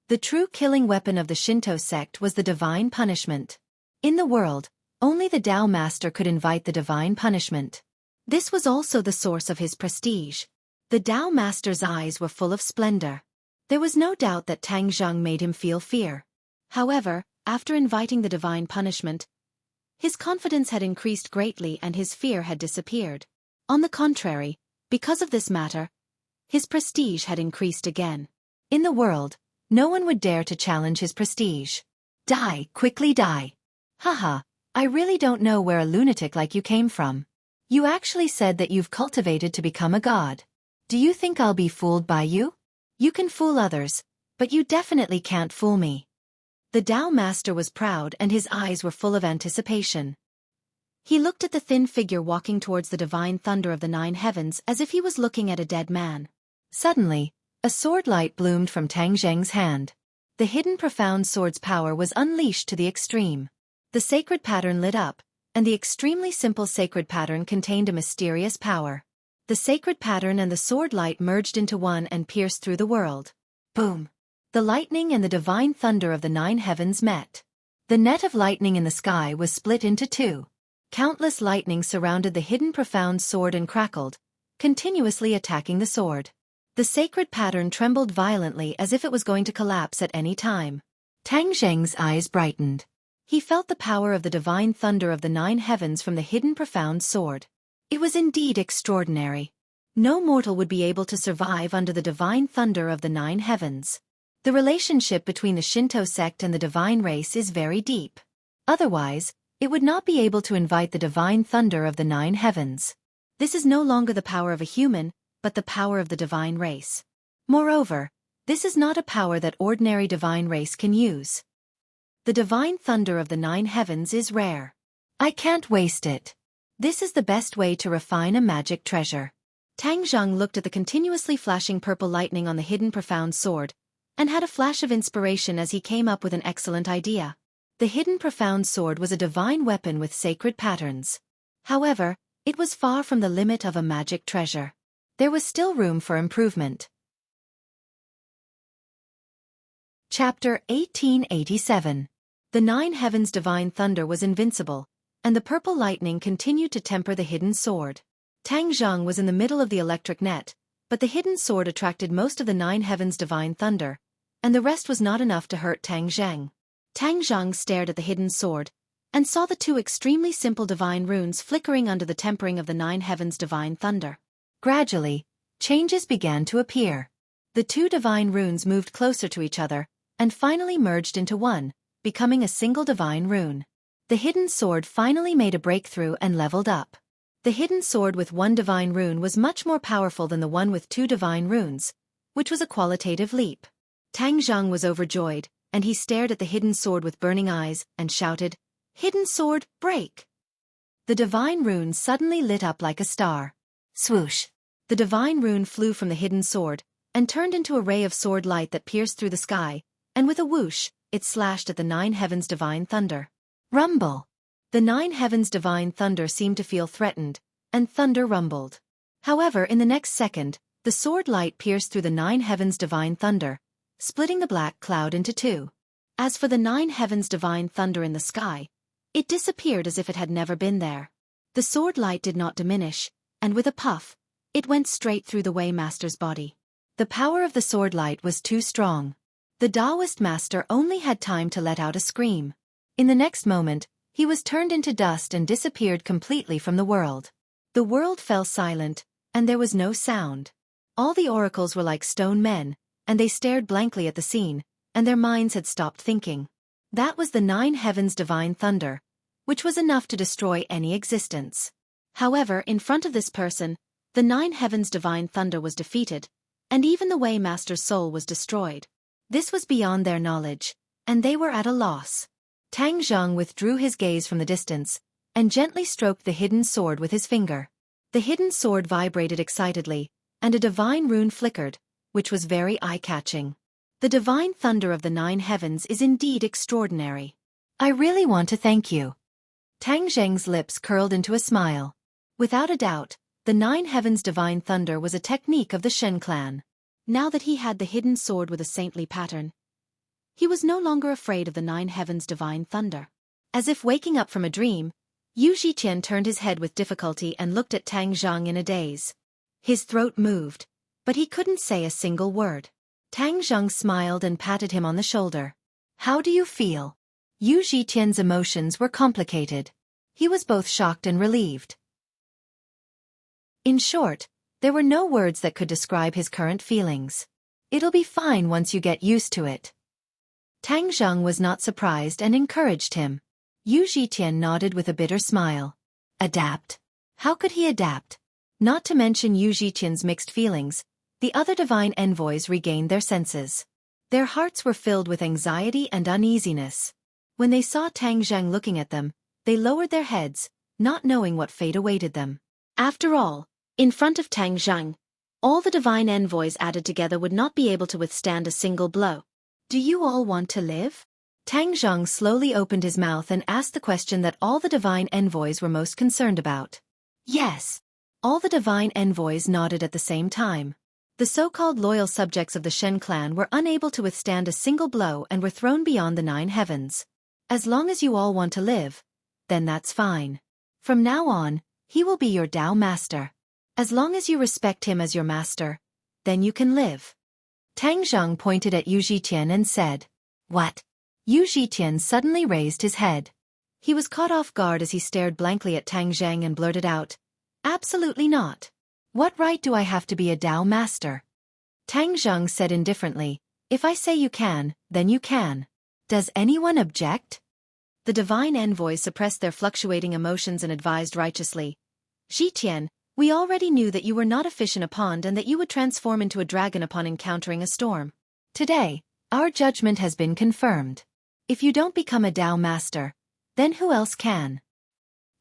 The true killing weapon of the Shinto sect was the divine punishment. In the world, only the Tao Master could invite the divine punishment. This was also the source of his prestige. The Tao Master's eyes were full of splendor. There was no doubt that Tang Zhang made him feel fear. However, after inviting the divine punishment, his confidence had increased greatly and his fear had disappeared. On the contrary, because of this matter, his prestige had increased again. In the world, no one would dare to challenge his prestige. Die, quickly die. Haha, I really don't know where a lunatic like you came from. You actually said that you've cultivated to become a god. Do you think I'll be fooled by you? You can fool others, but you definitely can't fool me. The Tao Master was proud and his eyes were full of anticipation. He looked at the thin figure walking towards the divine thunder of the 9 heavens as if he was looking at a dead man. Suddenly, a sword light bloomed from Tang Zhang's hand. The hidden profound sword's power was unleashed to the extreme. The sacred pattern lit up, and the extremely simple sacred pattern contained a mysterious power. The sacred pattern and the sword light merged into one and pierced through the world. Boom! The lightning and the divine thunder of the 9 heavens met. The net of lightning in the sky was split into two. Countless lightning surrounded the hidden profound sword and crackled, continuously attacking the sword. The sacred pattern trembled violently as if it was going to collapse at any time. Tang Zhang's eyes brightened. He felt the power of the divine thunder of the 9 heavens from the hidden profound sword. It was indeed extraordinary. No mortal would be able to survive under the divine thunder of the 9 heavens. The relationship between the Shinto sect and the divine race is very deep. Otherwise, It would not be able to invite the divine thunder of the 9 heavens. This is no longer the power of a human, but the power of the divine race. Moreover, this is not a power that ordinary divine race can use. The divine thunder of the 9 heavens is rare. I can't waste it. This is the best way to refine a magic treasure. Tang Zhang looked at the continuously flashing purple lightning on the hidden profound sword, and had a flash of inspiration as he came up with an excellent idea. The hidden profound sword was a divine weapon with sacred patterns. However, it was far from the limit of a magic treasure. There was still room for improvement. Chapter 1887. The 9 heavens' divine thunder was invincible, and the purple lightning continued to temper the hidden sword. Tang Zhang was in the middle of the electric net, but the hidden sword attracted most of the 9 heavens' divine thunder, and the rest was not enough to hurt Tang Zhang. Tang Zhang stared at the hidden sword, and saw the 2 extremely simple divine runes flickering under the tempering of the 9 heavens' divine thunder. Gradually, changes began to appear. The 2 divine runes moved closer to each other, and finally merged into one, becoming a single divine rune. The hidden sword finally made a breakthrough and leveled up. The hidden sword with 1 divine rune was much more powerful than the one with 2 divine runes, which was a qualitative leap. Tang Zhang was overjoyed, and he stared at the hidden sword with burning eyes, and shouted, "Hidden sword, break!" The divine rune suddenly lit up like a star. Swoosh! The divine rune flew from the hidden sword, and turned into a ray of sword light that pierced through the sky, and with a whoosh, it slashed at the 9 heavens' divine thunder. Rumble! The 9 heavens' divine thunder seemed to feel threatened, and thunder rumbled. However, in the next second, the sword light pierced through the 9 heavens' divine thunder, splitting the black cloud into 2. As for the 9 heavens' divine thunder in the sky, it disappeared as if it had never been there. The sword light did not diminish, and with a puff, it went straight through the Wei Master's body. The power of the sword light was too strong. The Taoist master only had time to let out a scream. In the next moment, he was turned into dust and disappeared completely from the world. The world fell silent, and there was no sound. All the oracles were like stone men, and they stared blankly at the scene, and their minds had stopped thinking. That was the 9 heavens' divine thunder, which was enough to destroy any existence. However, in front of this person, the 9 heavens' divine thunder was defeated, and even the Wei Master's soul was destroyed. This was beyond their knowledge, and they were at a loss. Tang Zhang withdrew his gaze from the distance, and gently stroked the hidden sword with his finger. The hidden sword vibrated excitedly, and a divine rune flickered, which was very eye-catching. The divine thunder of the 9 heavens is indeed extraordinary. I really want to thank you. Tang Zheng's lips curled into a smile. Without a doubt, the 9 heavens' divine thunder was a technique of the Shen clan. Now that he had the hidden sword with a saintly pattern, he was no longer afraid of the 9 heavens' divine thunder. As if waking up from a dream, Yu Zhiqian turned his head with difficulty and looked at Tang Zhang in a daze. His throat moved, but he couldn't say a single word. Tang Zhang smiled and patted him on the shoulder. How do you feel? Yu Zhiqian's emotions were complicated. He was both shocked and relieved. In short, there were no words that could describe his current feelings. It'll be fine once you get used to it. Tang Zhang was not surprised and encouraged him. Yu Zhiqian nodded with a bitter smile. Adapt? How could he adapt? Not to mention Yu Zhiqian's mixed feelings, the other divine envoys regained their senses. Their hearts were filled with anxiety and uneasiness. When they saw Tang Zhang looking at them, they lowered their heads, not knowing what fate awaited them. After all, in front of Tang Zhang, all the divine envoys added together would not be able to withstand a single blow. Do you all want to live? Tang Zhang slowly opened his mouth and asked the question that all the divine envoys were most concerned about. Yes. All the divine envoys nodded at the same time. The so-called loyal subjects of the Shen clan were unable to withstand a single blow and were thrown beyond the 9 heavens. As long as you all want to live, then that's fine. From now on, he will be your Tao master. As long as you respect him as your master, then you can live. Tang Zhang pointed at Yu Zhiqian and said, What? Yu Zhiqian suddenly raised his head. He was caught off guard as he stared blankly at Tang Zhang and blurted out, Absolutely not. What right do I have to be a Tao master? Tang Zhang said indifferently, If I say you can, then you can. Does anyone object? The divine envoys suppressed their fluctuating emotions and advised righteously. Zhitian, we already knew that you were not a fish in a pond and that you would transform into a dragon upon encountering a storm. Today, our judgment has been confirmed. If you don't become a Tao master, then who else can?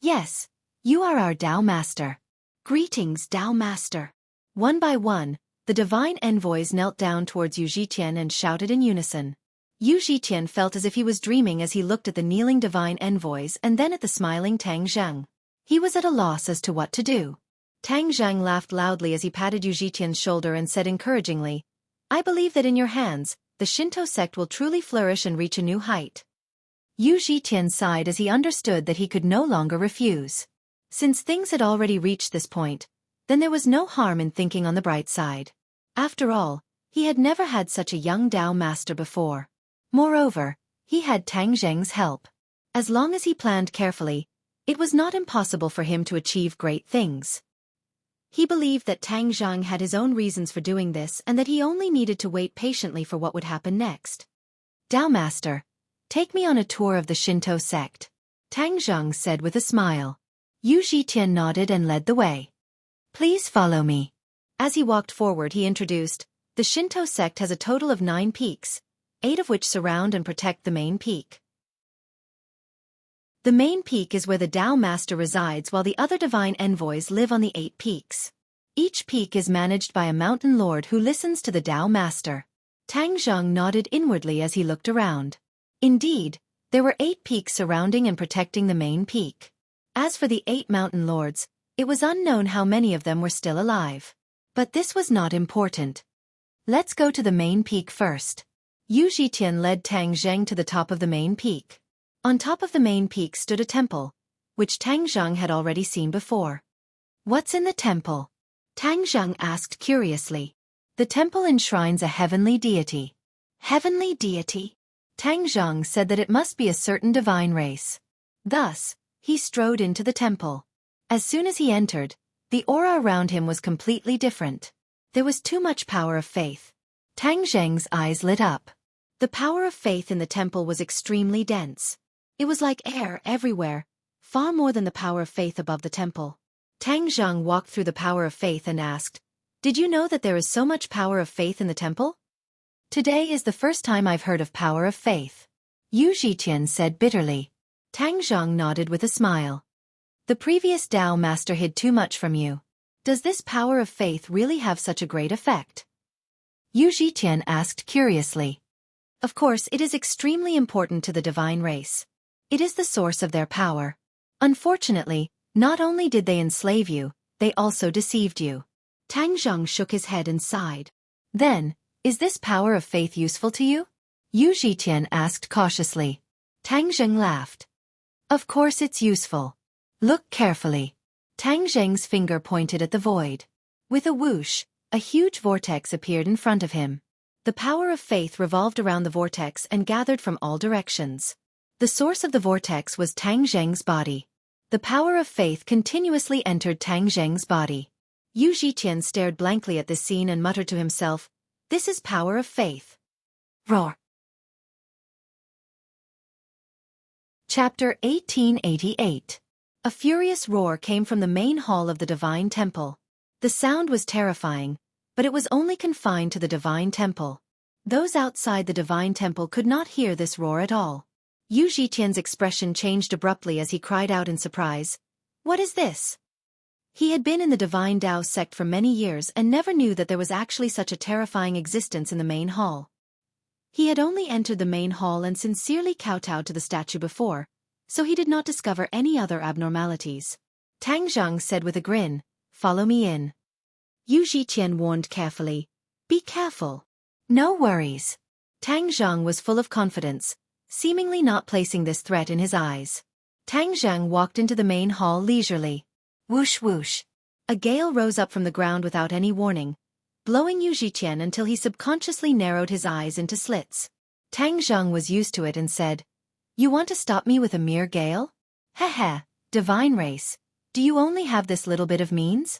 Yes, you are our Tao master. Greetings, Tao master. One by one, the divine envoys knelt down towards Yu Zhitian and shouted in unison. Yu Zhitian felt as if he was dreaming as he looked at the kneeling divine envoys and then at the smiling Tang Zheng. He was at a loss as to what to do. Tang Zheng laughed loudly as he patted Yu Zhitian's shoulder and said encouragingly, I believe that in your hands, the Shinto sect will truly flourish and reach a new height. Yu Zhitian sighed as he understood that he could no longer refuse. Since things had already reached this point, then there was no harm in thinking on the bright side. After all, he had never had such a young Tao master before. Moreover, he had Tang Zheng's help. As long as he planned carefully, it was not impossible for him to achieve great things. He believed that Tang Zheng had his own reasons for doing this and that he only needed to wait patiently for what would happen next. Tao master, take me on a tour of the Shinto sect, Tang Zheng said with a smile. Yu Zhitian nodded and led the way. Please follow me. As he walked forward, he introduced, the Shinto sect has a total of 9 peaks, 8 of which surround and protect the main peak. The main peak is where the Tao master resides while the other divine envoys live on the 8 peaks. Each peak is managed by a mountain lord who listens to the Tao master. Tang Zheng nodded inwardly as he looked around. Indeed, there were 8 peaks surrounding and protecting the main peak. As for the 8 mountain lords, it was unknown how many of them were still alive. But this was not important. Let's go to the main peak first. Yu Zhitian led Tang Zheng to the top of the main peak. On top of the main peak stood a temple, which Tang Zheng had already seen before. What's in the temple? Tang Zheng asked curiously. The temple enshrines a heavenly deity. Heavenly deity? Tang Zheng said that it must be a certain divine race. Thus, he strode into the temple. As soon as he entered, the aura around him was completely different. There was too much power of faith. Tang Zheng's eyes lit up. The power of faith in the temple was extremely dense. It was like air everywhere, far more than the power of faith above the temple. Tang Zheng walked through the power of faith and asked, Did you know that there is so much power of faith in the temple? Today is the first time I've heard of power of faith. Yu Zhitian said bitterly. Tang Zheng nodded with a smile. The previous Tao master hid too much from you. Does this power of faith really have such a great effect? Yu Zhitian asked curiously. Of course, it is extremely important to the divine race. It is the source of their power. Unfortunately, not only did they enslave you, they also deceived you. Tang Zheng shook his head and sighed. Then, is this power of faith useful to you? Yu Zhitian asked cautiously. Tang Zheng laughed. Of course it's useful. Look carefully. Tang Zheng's finger pointed at the void. With a whoosh, a huge vortex appeared in front of him. The power of faith revolved around the vortex and gathered from all directions. The source of the vortex was Tang Zheng's body. The power of faith continuously entered Tang Zheng's body. Yu Zhitian stared blankly at this scene and muttered to himself, This is power of faith. Roar. Chapter 1888. A furious roar came from the main hall of the Divine Temple. The sound was terrifying, but it was only confined to the Divine Temple. Those outside the Divine Temple could not hear this roar at all. Yu Zhitian's expression changed abruptly as he cried out in surprise, What is this? He had been in the Divine Tao sect for many years and never knew that there was actually such a terrifying existence in the main hall. He had only entered the main hall and sincerely kowtowed to the statue before, so he did not discover any other abnormalities. Tang Zheng said with a grin, Follow me in. Yu Zhitian warned carefully, Be careful. No worries. Tang Zheng was full of confidence, seemingly not placing this threat in his eyes. Tang Zheng walked into the main hall leisurely. Whoosh whoosh. A gale rose up from the ground without any warning, blowing Yu Zhitian until he subconsciously narrowed his eyes into slits. Tang Zheng was used to it and said, You want to stop me with a mere gale? Heh, divine race. Do you only have this little bit of means?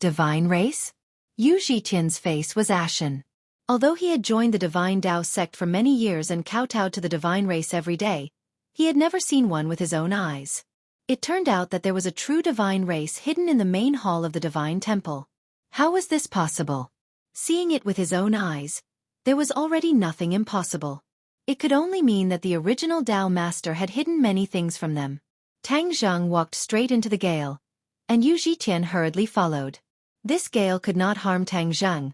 Divine race? Yu Zhitian's face was ashen. Although he had joined the Divine Tao sect for many years and kowtowed to the divine race every day, He had never seen one with his own eyes. It turned out that there was a true divine race hidden in the main hall of the divine temple. How was this possible? Seeing it with his own eyes, there was already nothing impossible. It could only mean that the original Tao master had hidden many things from them. Tang Zheng walked straight into the gale, and Yu Zhitian hurriedly followed. This gale could not harm Tang Zheng,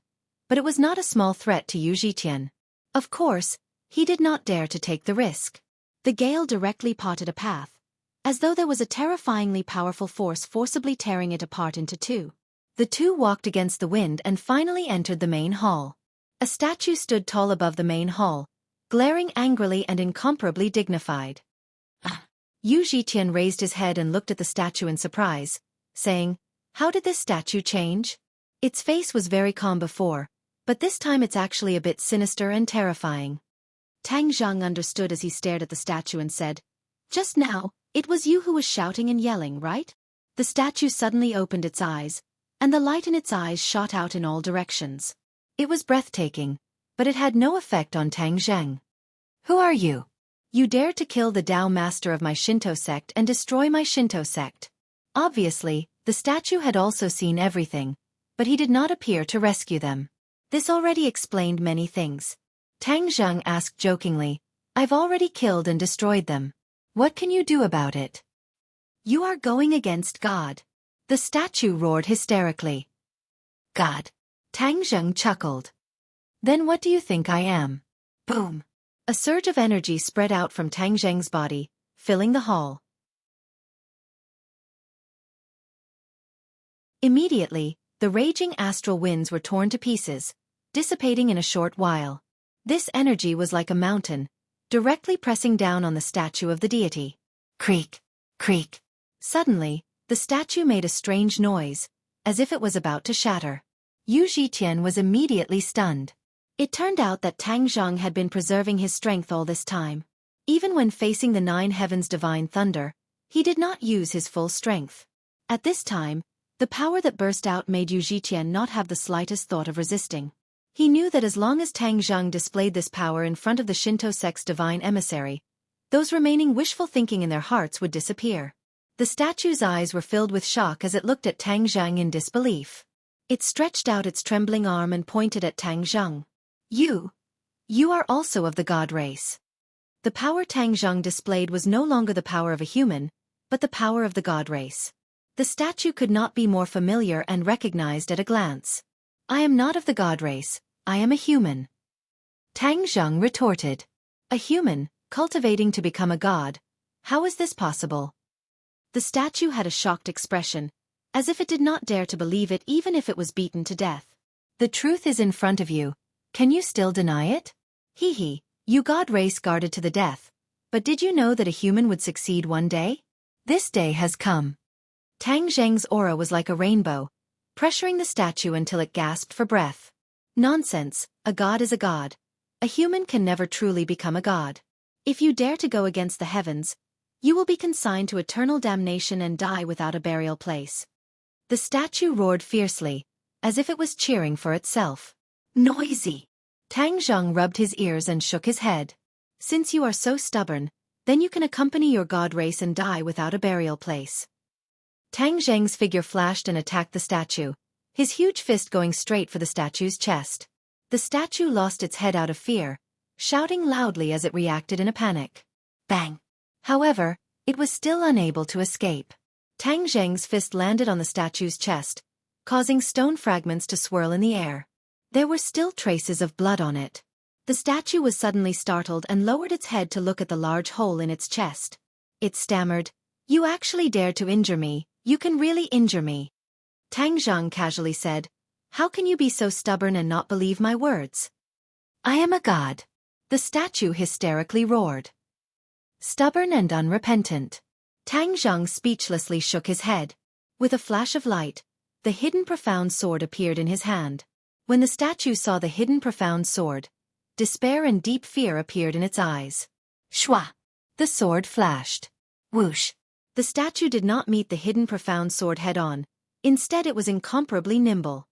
but it was not a small threat to Yu Zhitian. Of course, he did not dare to take the risk. The gale directly parted a path, as though there was a terrifyingly powerful force forcibly tearing it apart into two. The two walked against the wind and finally entered the main hall. A statue stood tall above the main hall, glaring angrily and incomparably dignified. Yu Zhitian raised his head and looked at the statue in surprise, saying, "How did this statue change? Its face was very calm before, but this time it's actually a bit sinister and terrifying." Tang Zheng understood as he stared at the statue and said, "Just now, it was you who was shouting and yelling, right?" The statue suddenly opened its eyes, and the light in its eyes shot out in all directions. It was breathtaking, but it had no effect on Tang Zheng. "Who are you? You dared to kill the Tao master of my Shinto sect and destroy my Shinto sect." Obviously, the statue had also seen everything, but he did not appear to rescue them. This already explained many things. Tang Zheng asked jokingly, "I've already killed and destroyed them. What can you do about it?" "You are going against God." The statue roared hysterically. "God?" Tang Zheng chuckled. "Then what do you think I am?" Boom! A surge of energy spread out from Tang Zheng's body, filling the hall. Immediately, the raging astral winds were torn to pieces, dissipating in a short while. This energy was like a mountain, directly pressing down on the statue of the deity. Creak! Creak! Suddenly, the statue made a strange noise, as if it was about to shatter. Yu Zhitian was immediately stunned. It turned out that Tang Zheng had been preserving his strength all this time. Even when facing the nine heavens' divine thunder, he did not use his full strength. At this time, the power that burst out made Yu Zhitian not have the slightest thought of resisting. He knew that as long as Tang Zheng displayed this power in front of the Shinto sect's divine emissary, those remaining wishful thinking in their hearts would disappear. The statue's eyes were filled with shock as it looked at Tang Zheng in disbelief. It stretched out its trembling arm and pointed at Tang Zheng. You are also of the god race." The power Tang Zheng displayed was no longer the power of a human, but the power of the god race. The statue could not be more familiar and recognized at a glance. "I am not of the god race, I am a human." Tang Zheng retorted. "A human, cultivating to become a god? How is this possible?" The statue had a shocked expression, as if it did not dare to believe it even if it was beaten to death. "The truth is in front of you. Can you still deny it? Hee, you god race guarded to the death, but did you know that a human would succeed one day? This day has come." Tang Zheng's aura was like a rainbow, pressuring the statue until it gasped for breath. "Nonsense, a god is a god. A human can never truly become a god. If you dare to go against the heavens, you will be consigned to eternal damnation and die without a burial place." The statue roared fiercely, as if it was cheering for itself. "Noisy!" Tang Zheng rubbed his ears and shook his head. "Since you are so stubborn, then you can accompany your god race and die without a burial place." Tang Zheng's figure flashed and attacked the statue, his huge fist going straight for the statue's chest. The statue lost its head out of fear, shouting loudly as it reacted in a panic. Bang! However, it was still unable to escape. Tang Zheng's fist landed on the statue's chest, causing stone fragments to swirl in the air. There were still traces of blood on it. The statue was suddenly startled and lowered its head to look at the large hole in its chest. It stammered, "You actually dared to injure me, you can really injure me." Tang Zheng casually said, "How can you be so stubborn and not believe my words?" "I am a god." The statue hysterically roared. "Stubborn and unrepentant." Tang Zheng speechlessly shook his head. With a flash of light, the hidden profound sword appeared in his hand. When the statue saw the hidden profound sword, despair and deep fear appeared in its eyes. Shwa! The sword flashed. Whoosh! The statue did not meet the hidden profound sword head-on. Instead it was incomparably nimble.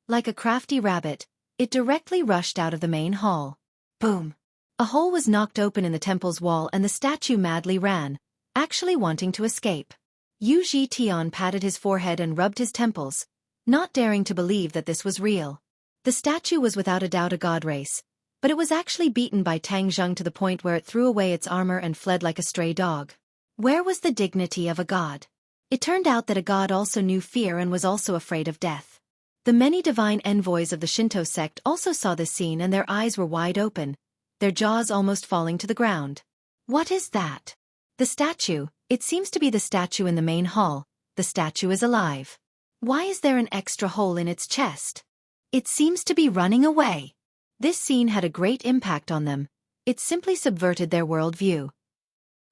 Like a crafty rabbit, it directly rushed out of the main hall. Boom! A hole was knocked open in the temple's wall and the statue madly ran, actually wanting to escape. Yu Zhitian patted his forehead and rubbed his temples, not daring to believe that this was real. The statue was without a doubt a god race, but it was actually beaten by Tang Zheng to the point where it threw away its armor and fled like a stray dog. Where was the dignity of a god? It turned out that a god also knew fear and was also afraid of death. The many divine envoys of the Shinto sect also saw this scene and their eyes were wide open, their jaws almost falling to the ground. What is that? The statue. It seems to be the statue in the main hall. The statue is alive. Why is there an extra hole in its chest? It seems to be running away. This scene had a great impact on them. It simply subverted their worldview.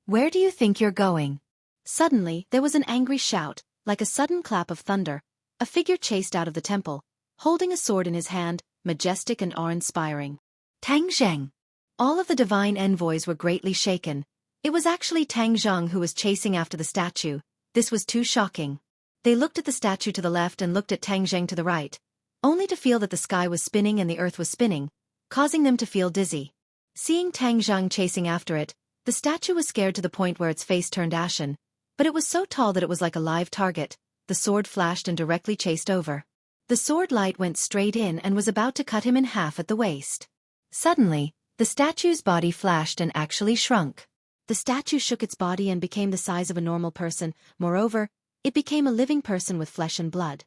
Where do you think you're going? Suddenly, there was an angry shout, like a sudden clap of thunder. A figure chased out of the temple, holding a sword in his hand, majestic and awe-inspiring. Tang Zheng. All of the divine envoys were greatly shaken. It was actually Tang Zheng who was chasing after the statue. This was too shocking. They looked at the statue to the left and looked at Tang Zheng to the right, only to feel that the sky was spinning and the earth was spinning, causing them to feel dizzy. Seeing Tang Zheng chasing after it, the statue was scared to the point where its face turned ashen, but it was so tall that it was like a live target. The sword flashed and directly chased over. The sword light went straight in and was about to cut him in half at the waist. Suddenly, the statue's body flashed and actually shrunk. The statue shook its body and became the size of a normal person. Moreover, it became a living person with flesh and blood.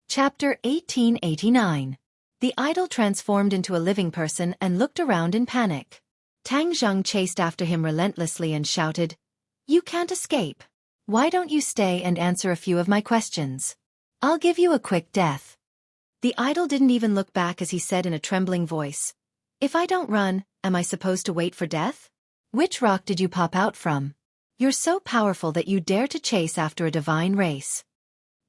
Chapter 1889. The idol transformed into a living person and looked around in panic. Tang Zheng chased after him relentlessly and shouted, "You can't escape. Why don't you stay and answer a few of my questions? I'll give you a quick death." The idol didn't even look back as he said in a trembling voice, "If I don't run, am I supposed to wait for death? Which rock did you pop out from? You're so powerful that you dare to chase after a divine race."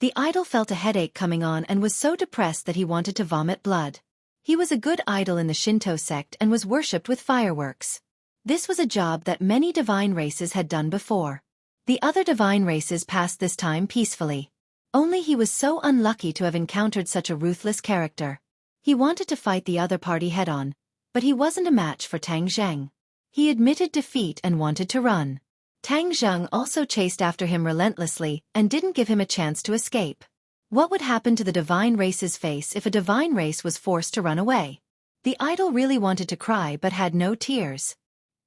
The idol felt a headache coming on and was so depressed that he wanted to vomit blood. He was a good idol in the Shinto sect and was worshipped with fireworks. This was a job that many divine races had done before. The other divine races passed this time peacefully. Only he was so unlucky to have encountered such a ruthless character. He wanted to fight the other party head-on, but he wasn't a match for Tang Zheng. He admitted defeat and wanted to run. Tang Zheng also chased after him relentlessly and didn't give him a chance to escape. What would happen to the divine race's face if a divine race was forced to run away? The idol really wanted to cry but had no tears.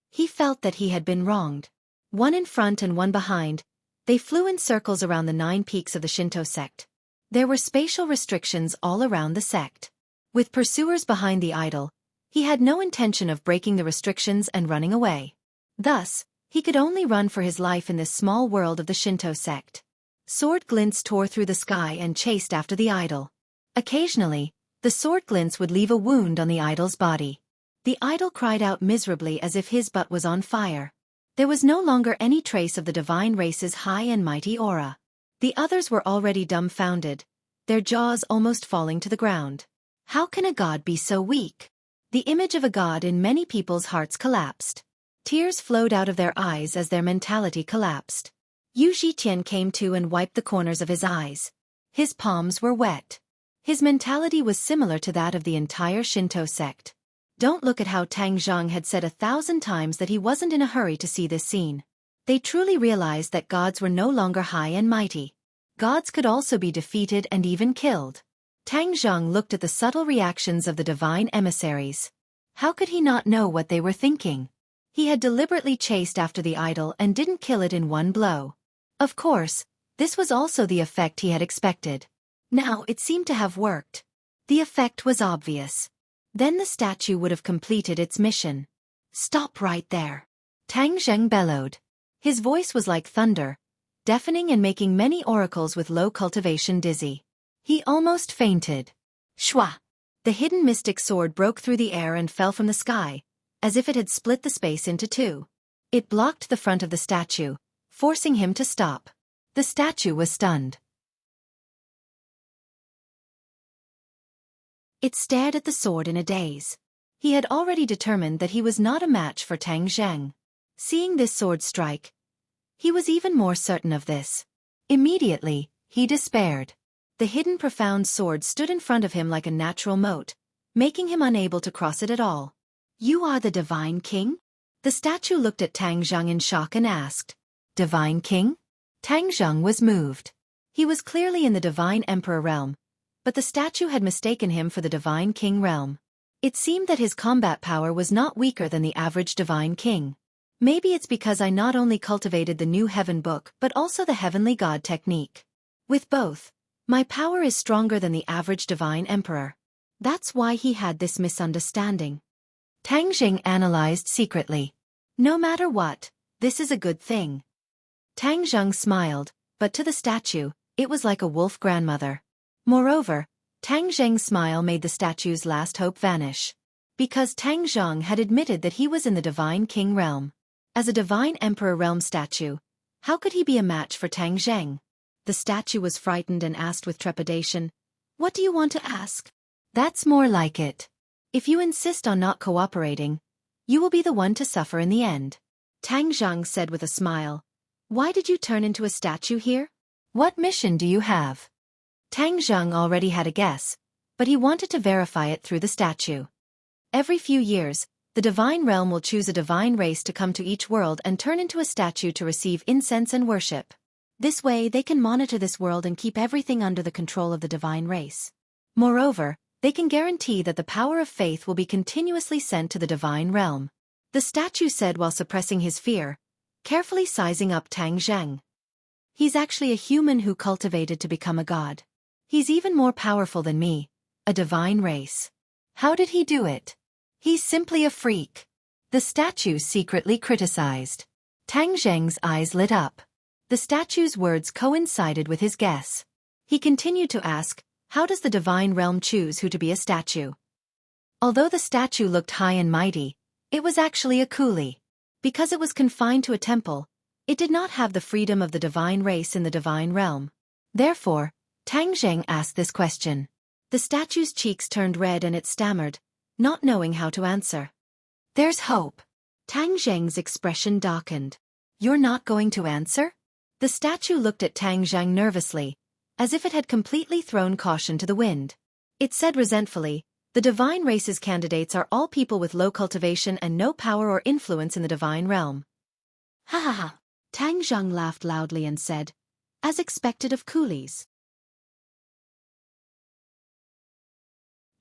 He felt that he had been wronged. One in front and one behind, they flew in circles around the 9 peaks of the Shinto sect. There were spatial restrictions all around the sect. With pursuers behind the idol, he had no intention of breaking the restrictions and running away. Thus, he could only run for his life in this small world of the Shinto sect. Sword glints tore through the sky and chased after the idol. Occasionally, the sword glints would leave a wound on the idol's body. The idol cried out miserably as if his butt was on fire. There was no longer any trace of the divine race's high and mighty aura. The others were already dumbfounded, their jaws almost falling to the ground. How can a god be so weak? The image of a god in many people's hearts collapsed. Tears flowed out of their eyes as their mentality collapsed. Yu Zhitian came to and wiped the corners of his eyes. His palms were wet. His mentality was similar to that of the entire Shinto sect. Don't look at how Tang Zheng had said 1,000 times that he wasn't in a hurry to see this scene. They truly realized that gods were no longer high and mighty. Gods could also be defeated and even killed. Tang Zheng looked at the subtle reactions of the divine emissaries. How could he not know what they were thinking? He had deliberately chased after the idol and didn't kill it in one blow. Of course, this was also the effect he had expected. Now it seemed to have worked. The effect was obvious. Then the statue would have completed its mission. "Stop right there!" Tang Zheng bellowed. His voice was like thunder, deafening and making many oracles with low cultivation dizzy. He almost fainted. Shwa! The hidden mystic sword broke through the air and fell from the sky, as if it had split the space into 2. It blocked the front of the statue, forcing him to stop. The statue was stunned. It stared at the sword in a daze. He had already determined that he was not a match for Tang Zheng. Seeing this sword strike, he was even more certain of this. Immediately, He despaired. The hidden profound sword stood in front of him like a natural moat, making him unable to cross it at all. You are the Divine King? The statue looked at Tang Zheng in shock and asked. Divine King? Tang Zheng was moved. He was clearly in the Divine Emperor realm, but the statue had mistaken him for the Divine King realm. It seemed that his combat power was not weaker than the average Divine King. Maybe it's because I not only cultivated the new Heaven Book but also the Heavenly God technique. With both, my power is stronger than the average Divine Emperor. That's why he had this misunderstanding. Tang Zheng analyzed secretly. No matter what, this is a good thing. Tang Zheng smiled, but to the statue, it was like a wolf grandmother. Moreover, Tang Zheng's smile made the statue's last hope vanish. Because Tang Zheng had admitted that he was in the Divine King realm. As a Divine Emperor realm statue, how could he be a match for Tang Zheng? The statue was frightened and asked with trepidation, What do you want to ask? That's more like it. If you insist on not cooperating, you will be the one to suffer in the end. Tang Zheng said with a smile. Why did you turn into a statue here? What mission do you have? Tang Zheng already had a guess, but he wanted to verify it through the statue. Every few years, the divine realm will choose a divine race to come to each world and turn into a statue to receive incense and worship. This way they can monitor this world and keep everything under the control of the divine race. Moreover, they can guarantee that the power of faith will be continuously sent to the divine realm. The statue said while suppressing his fear, carefully sizing up Tang Zheng. He's actually a human who cultivated to become a god. He's even more powerful than me, a divine race. How did he do it? He's simply a freak. The statue secretly criticized. Tang Zheng's eyes lit up. The statue's words coincided with his guess. He continued to ask, how does the divine realm choose who to be a statue? Although the statue looked high and mighty, it was actually a coolie. Because it was confined to a temple, it did not have the freedom of the divine race in the divine realm. Therefore, Tang Zheng asked this question. The statue's cheeks turned red and it stammered, not knowing how to answer. There's hope. Tang Zheng's expression darkened. You're not going to answer? The statue looked at Tang Zheng nervously, as if it had completely thrown caution to the wind. It said resentfully, the divine race's candidates are all people with low cultivation and no power or influence in the divine realm. Ha ha ha. Tang Zheng laughed loudly and said, as expected of coolies.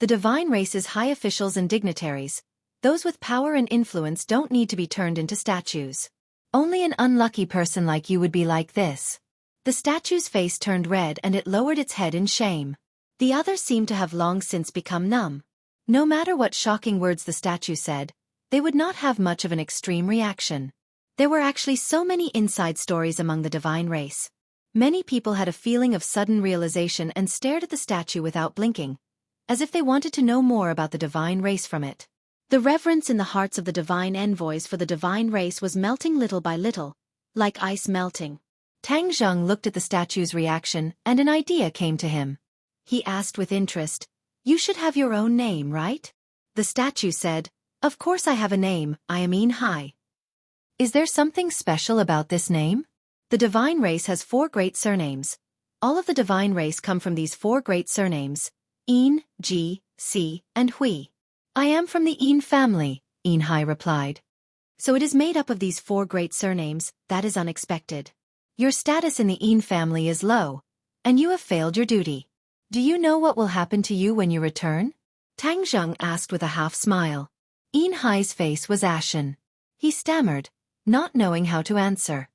The divine race's high officials and dignitaries, those with power and influence don't need to be turned into statues. Only an unlucky person like you would be like this. The statue's face turned red and it lowered its head in shame. The others seemed to have long since become numb. No matter what shocking words the statue said, they would not have much of an extreme reaction. There were actually so many inside stories among the divine race. Many people had a feeling of sudden realization and stared at the statue without blinking, as if they wanted to know more about the divine race from it. The reverence in the hearts of the divine envoys for the divine race was melting little by little, like ice melting. Tang Zheng looked at the statue's reaction and an idea came to him. He asked with interest, You should have your own name, right? The statue said, Of course I have a name, I am Yin Hai. Is there something special about this name? The divine race has 4 great surnames. All of the divine race come from these 4 great surnames, Yin, Ji, Si, and Hui. I am from the Yin family, Yin Hai replied. So it is made up of these 4 great surnames, that is unexpected. Your status in the Yin family is low, and you have failed your duty. Do you know what will happen to you when you return? Tang Zheng asked with a half-smile. Yin Hai's face was ashen. He stammered, not knowing how to answer.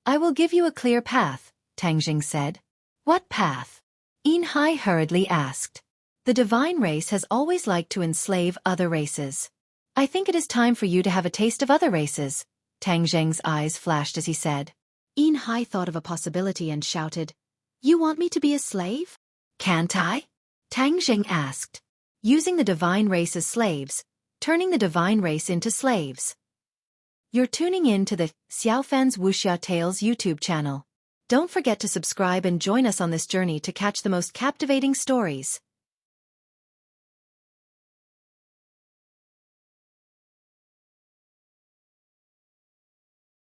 I will give you a clear path, Tang Zheng said. What path? Yin Hai hurriedly asked. The divine race has always liked to enslave other races. I think it is time for you to have a taste of other races. Tang Zheng's eyes flashed as he said. Yin Hai thought of a possibility and shouted, You want me to be a slave? Can't I? Tang Zheng asked. Using the divine race as slaves, turning the divine race into slaves. You're tuning in to the Xiaofan's Wuxia Tales YouTube channel. Don't forget to subscribe and join us on this journey to catch the most captivating stories.